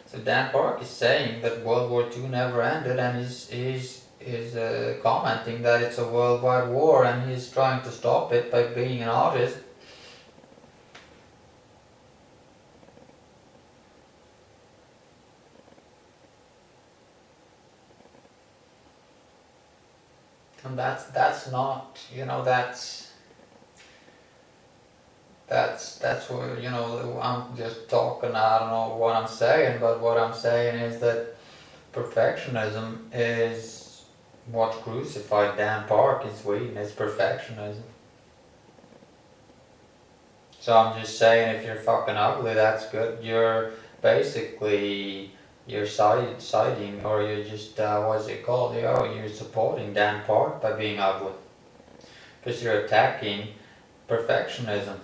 So Dan Park is saying that World War II never ended, and he's commenting that it's a worldwide war, and he's trying to stop it by being an artist. And that's not, that's what, I'm just talking, I don't know what I'm saying, but what I'm saying is that perfectionism is what crucified Dan Park in Sweden. It's perfectionism. So I'm just saying, if you're fucking ugly, that's good. You're basically, you're siding, or you're just, what's it called? You're supporting Dan Park by being ugly. Because you're attacking perfectionism.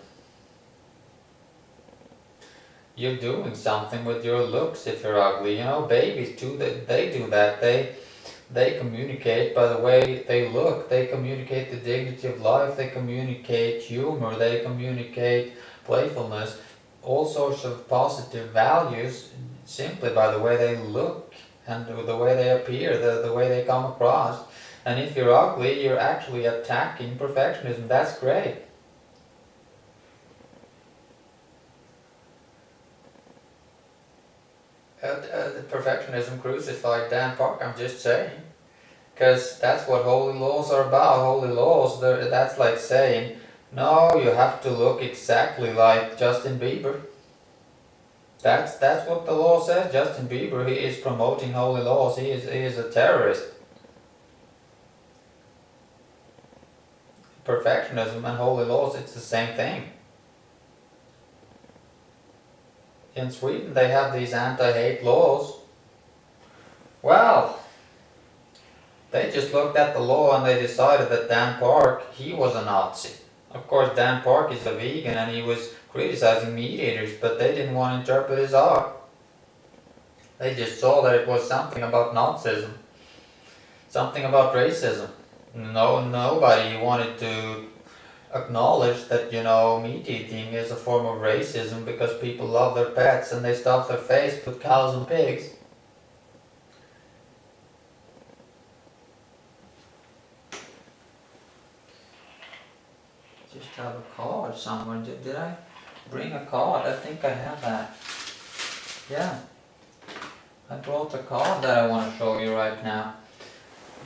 You're doing something with your looks if you're ugly. Babies too, they do that. They communicate by the way they look. They communicate the dignity of life. They communicate humor. They communicate playfulness. All sorts of positive values simply by the way they look. and the way they appear, the way they come across. And if you're ugly, you're actually attacking perfectionism. That's great. The perfectionism crucified Dan Park, I'm just saying. Because that's what holy laws are about. Holy laws, that's like saying, no, you have to look exactly like Justin Bieber. That's what the law says. Justin Bieber, he is promoting holy laws. He is a terrorist. Perfectionism and holy laws, it's the same thing. In Sweden, they have these anti-hate laws. Well, they just looked at the law and they decided that Dan Park, he was a Nazi. Of course, Dan Park is a vegan and he was criticizing meat eaters, but they didn't want to interpret his art. They just saw that it was something about Nazism, something about racism. Nobody wanted to acknowledge that, meat eating is a form of racism because people love their pets and they stuff their face with cows and pigs. Just have a card somewhere. Did I bring a card? I think I have that. Yeah. I brought a card that I want to show you right now.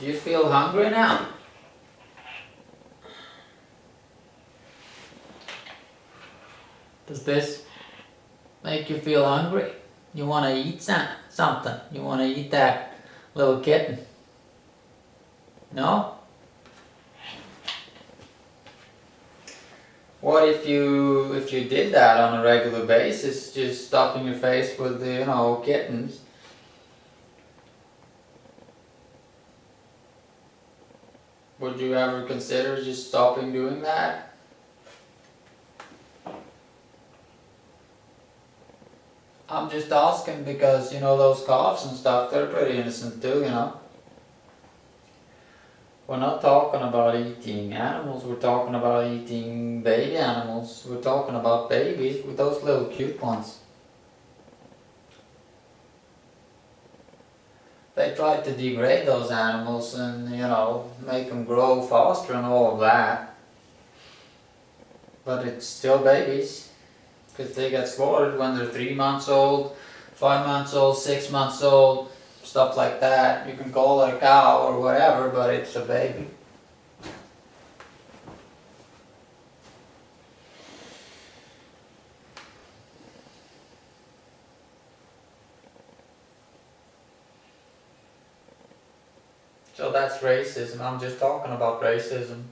Do you feel hungry now? Does this make you feel hungry? You want to eat something? You want to eat that little kitten? No? What if you did that on a regular basis, just stuffing your face with kittens? Would you ever consider just stopping doing that? I'm just asking because, those coughs and stuff, they're pretty innocent too, We're not talking about eating animals, we're talking about eating baby animals. We're talking about babies with those little cute ones. They tried to degrade those animals and, make them grow faster and all of that. But it's still babies. Because they get slaughtered when they're 3 months old, 5 months old, 6 months old, stuff like that. You can call it a cow or whatever, but it's a baby. So that's racism. I'm just talking about racism.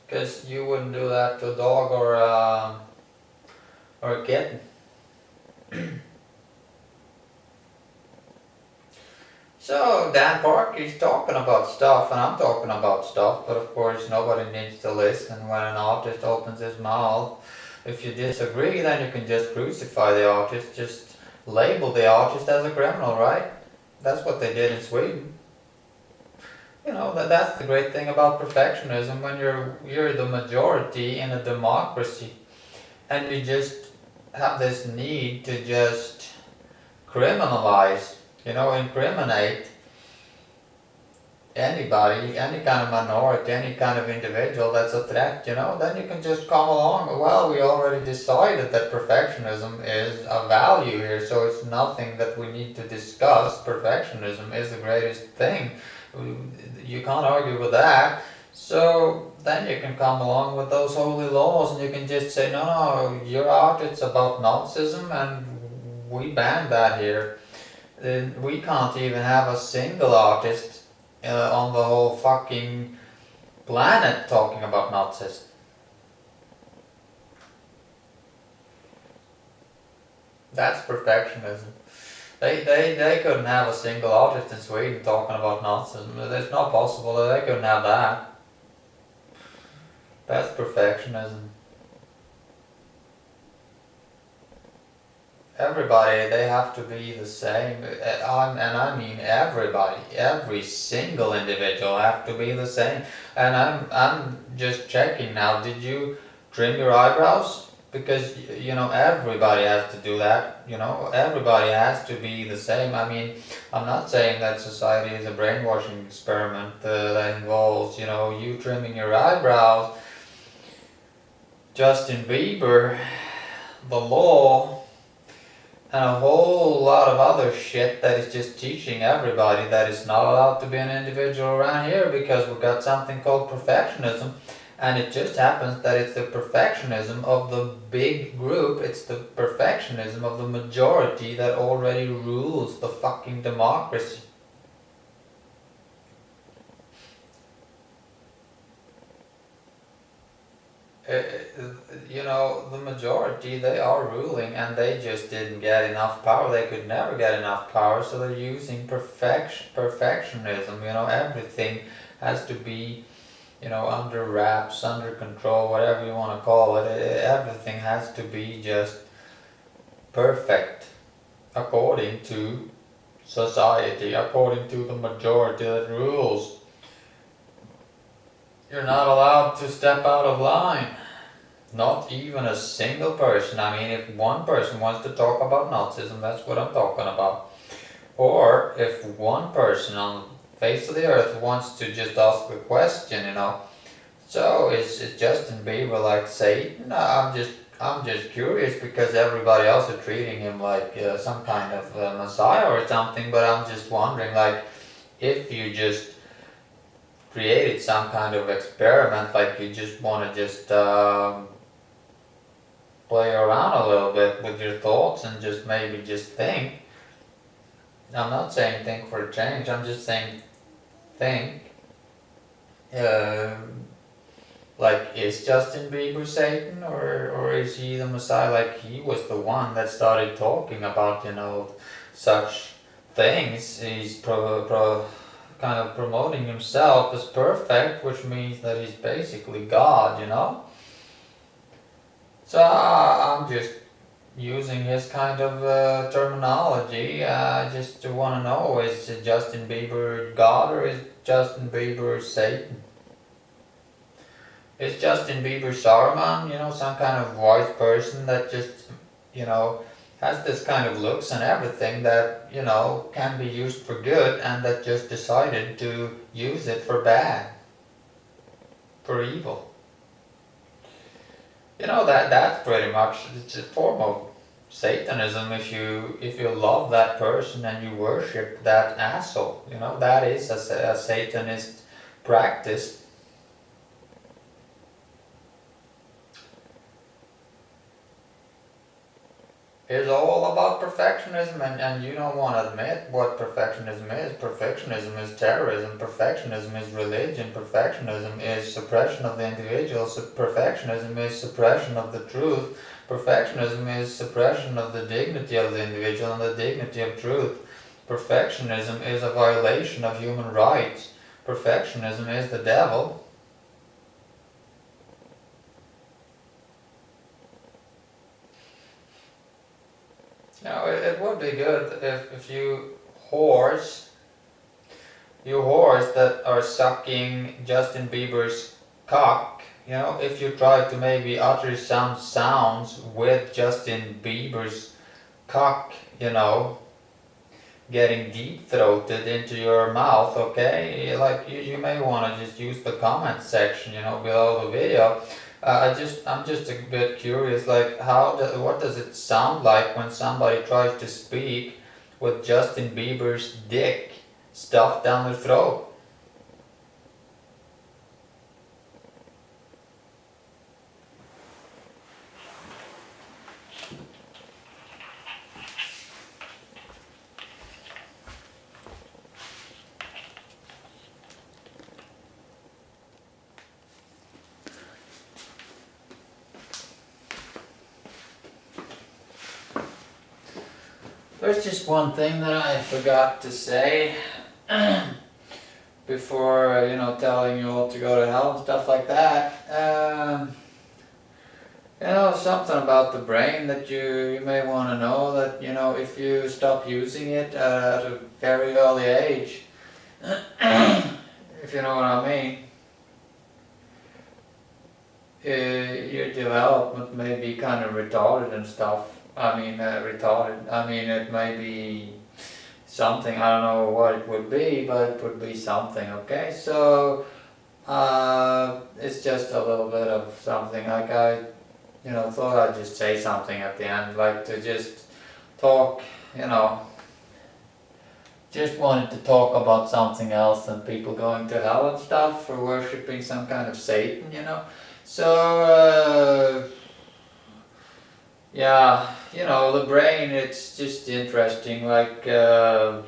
Because you wouldn't do that to a dog or a kitten. So Dan Park is talking about stuff and I'm talking about stuff, but of course nobody needs to listen when an artist opens his mouth. If you disagree, then you can just crucify the artist, just label the artist as a criminal, right? That's what they did in Sweden. That's the great thing about perfectionism. When you're the majority in a democracy and you just have this need to just criminalize, incriminate anybody, any kind of minority, any kind of individual that's a threat, then you can just come along. Well, we already decided that perfectionism is a value here, so it's nothing that we need to discuss. Perfectionism is the greatest thing. You can't argue with that. So then you can come along with those holy laws and you can just say, no, your art, it's about Nazism and we ban that here. We can't even have a single artist on the whole fucking planet talking about Nazism. That's perfectionism. They couldn't have a single artist in Sweden talking about Nazism. It's not possible that they couldn't have that. That's perfectionism. Everybody, they have to be the same. And I mean everybody, every single individual have to be the same. And I'm just checking now, did you trim your eyebrows? because everybody has to do that. Everybody has to be the same. I mean, I'm not saying that society is a brainwashing experiment that involves you trimming your eyebrows, Justin Bieber, the law, and a whole lot of other shit that is just teaching everybody that it's not allowed to be an individual around here because we've got something called perfectionism. And it just happens that it's the perfectionism of the big group, it's the perfectionism of the majority that already rules the fucking democracy. The majority, they are ruling and they just didn't get enough power. They could never get enough power, so they're using perfectionism. Everything has to be under wraps, under control, whatever you want to call it. Everything has to be just perfect according to society, according to the majority that rules. You're not allowed to step out of line. Not even a single person. I mean, if one person wants to talk about Nazism, that's what I'm talking about. Or if one person on the face of the earth wants to just ask the question, so is Justin Bieber like Satan? I'm just curious because everybody else is treating him like some kind of messiah or something. But I'm just wondering, like, if you just created some kind of experiment, like you just want to just play around a little bit with your thoughts and just maybe just think. I'm not saying think for a change, I'm just saying think. Like, is Justin Bieber Satan or is he the Messiah? Like, he was the one that started talking about, such things. He's kind of promoting himself as perfect, which means that he's basically God, So I'm just using his kind of terminology. I just want to know, is Justin Bieber God or is Justin Bieber Satan? Is Justin Bieber Saruman, some kind of wise person that just, has this kind of looks and everything that, can be used for good and that just decided to use it for bad, for evil? That's pretty much, it's a form of Satanism if you love that person and you worship that asshole. That is a Satanist practice. It's all about perfectionism, and you don't want to admit what perfectionism is. Perfectionism is terrorism, perfectionism is religion, perfectionism is suppression of the individual, perfectionism is suppression of the truth, perfectionism is suppression of the dignity of the individual and the dignity of truth. Perfectionism is a violation of human rights. Perfectionism is the devil. It would be good if you whores that are sucking Justin Bieber's cock, if you try to maybe utter some sounds with Justin Bieber's cock, getting deep-throated into your mouth, okay? Like, you may want to just use the comment section, below the video. I'm just a bit curious, like, what does it sound like when somebody tries to speak with Justin Bieber's dick stuffed down their throat? There's just one thing that I forgot to say before, telling you all to go to hell and stuff like that. Something about the brain that you may want to know, that, if you stop using it at a very early age, if you know what I mean. your development may be kind of retarded and stuff. I mean, retarded. I mean, it may be something, I don't know what it would be, but it would be something, okay? So, it's just a little bit of something, like I, thought I'd just say something at the end, like to just talk, just wanted to talk about something else than people going to hell and stuff, or worshipping some kind of Satan. So, yeah, the brain, it's just interesting, like, or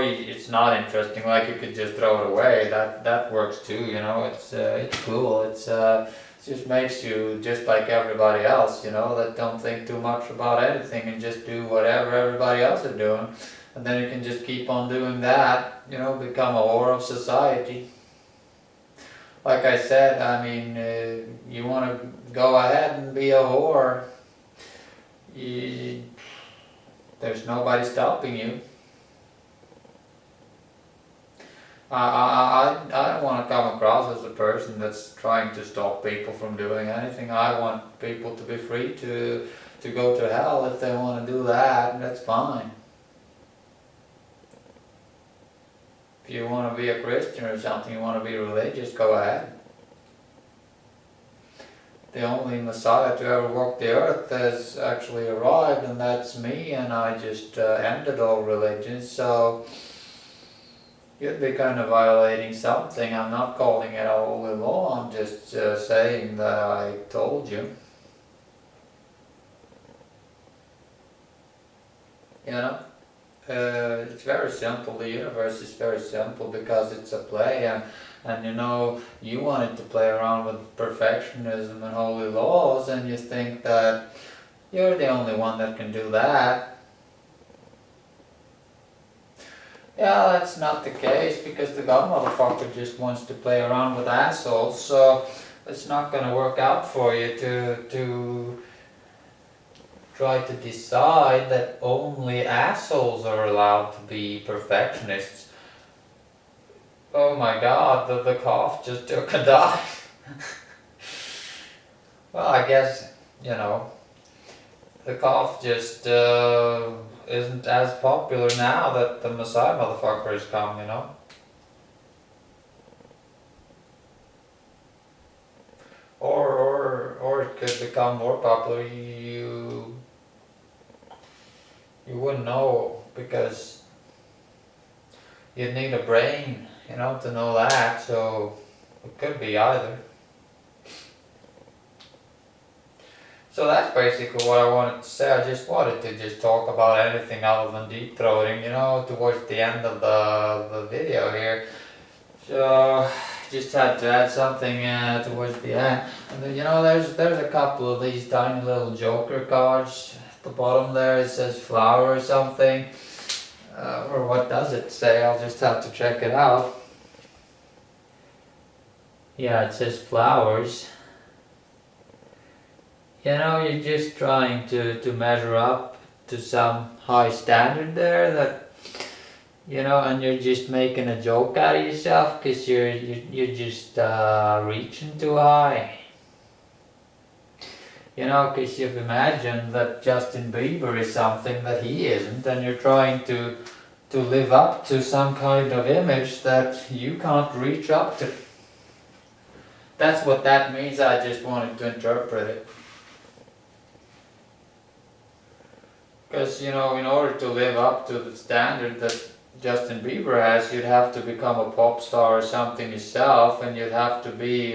it's not interesting, like you could just throw it away, that works too, it's cool, it just makes you just like everybody else, that don't think too much about anything and just do whatever everybody else is doing, and then you can just keep on doing that, become a whore of society. Like I said, I mean, you want to go ahead and be a whore, there's nobody stopping you. I don't want to come across as a person that's trying to stop people from doing anything. I want people to be free to go to hell if they want to do that, and that's fine. If you want to be a Christian or something, you want to be religious, go ahead. The only Messiah to ever walk the earth has actually arrived, and that's me, and I just ended all religions, so you'd be kind of violating something. I'm not calling it a holy law, I'm just saying that I told you. It's very simple. The universe is very simple because it's a play, and you wanted to play around with perfectionism and holy laws, and you think that you're the only one that can do that. Yeah, that's not the case, because the God motherfucker just wants to play around with assholes, so it's not gonna work out for you to try to decide that only assholes are allowed to be perfectionists. Oh my god, the cough just took a dive. Well, I guess, the cough just isn't as popular now that the Messiah motherfucker has come, Or it could become more popular. You wouldn't know, because you'd need a brain, to know that, so it could be either. So that's basically what I wanted to say. I just wanted to just talk about anything other than deep throating, towards the end of the video here. So just had to add something towards the end. And then, there's a couple of these tiny little Joker cards. At the bottom there it says flower or something. Or what does it say? I'll just have to check it out. Yeah, it says flowers. You're just trying to measure up to some high standard there, that, and you're just making a joke out of yourself, because you're just reaching too high. Because you've imagined that Justin Bieber is something that he isn't, and you're trying to live up to some kind of image that you can't reach up to. That's what that means. I just wanted to interpret it. Because, in order to live up to the standard that Justin Bieber has, you'd have to become a pop star or something yourself, and you'd have to be,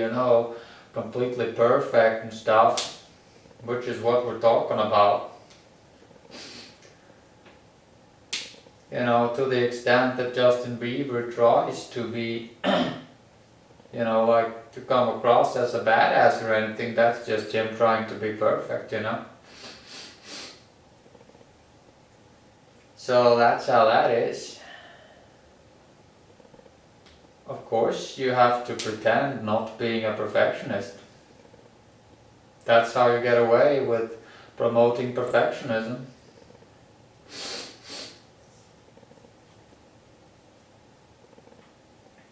completely perfect and stuff, which is what we're talking about. To the extent that Justin Bieber tries to be, like to come across as a badass or anything, that's just him trying to be perfect, So that's how that is. Of course, you have to pretend not being a perfectionist. That's how you get away with promoting perfectionism.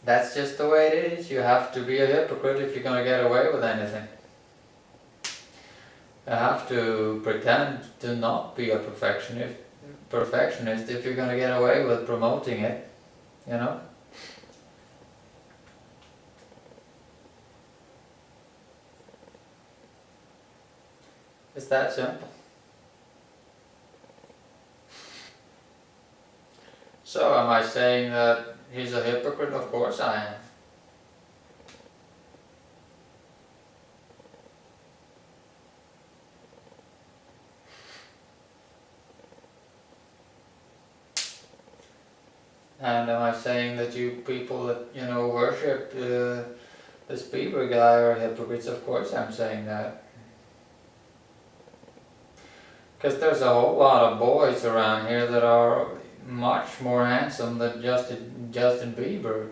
That's just the way it is. You have to be a hypocrite if you're gonna get away with anything. You have to pretend to not be a perfectionist if you're gonna get away with promoting it, you know? It's that simple. So am I saying that he's a hypocrite? Of course I am. And am I saying that you people that, worship this Bieber guy are hypocrites? Of course I'm saying that. Because there's a whole lot of boys around here that are much more handsome than Justin Bieber.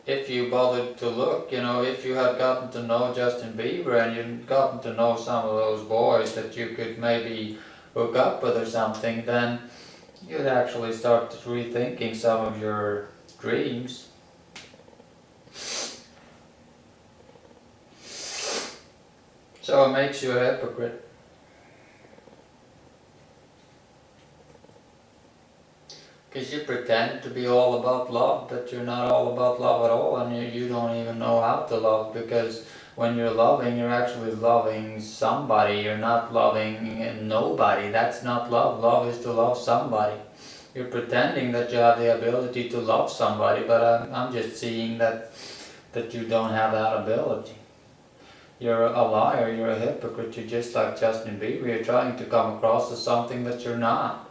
If you bothered to look, if you had gotten to know Justin Bieber and you'd gotten to know some of those boys that you could maybe hook up with or something, then you'd actually start rethinking some of your dreams. So it makes you a hypocrite. Because you pretend to be all about love, but you're not all about love at all, and you don't even know how to love, because when you're loving, you're actually loving somebody. You're not loving nobody. That's not love. Love is to love somebody. You're pretending that you have the ability to love somebody, but I'm just seeing that you don't have that ability. You're a liar, you're a hypocrite, you're just like Justin Bieber. You're trying to come across as something that you're not.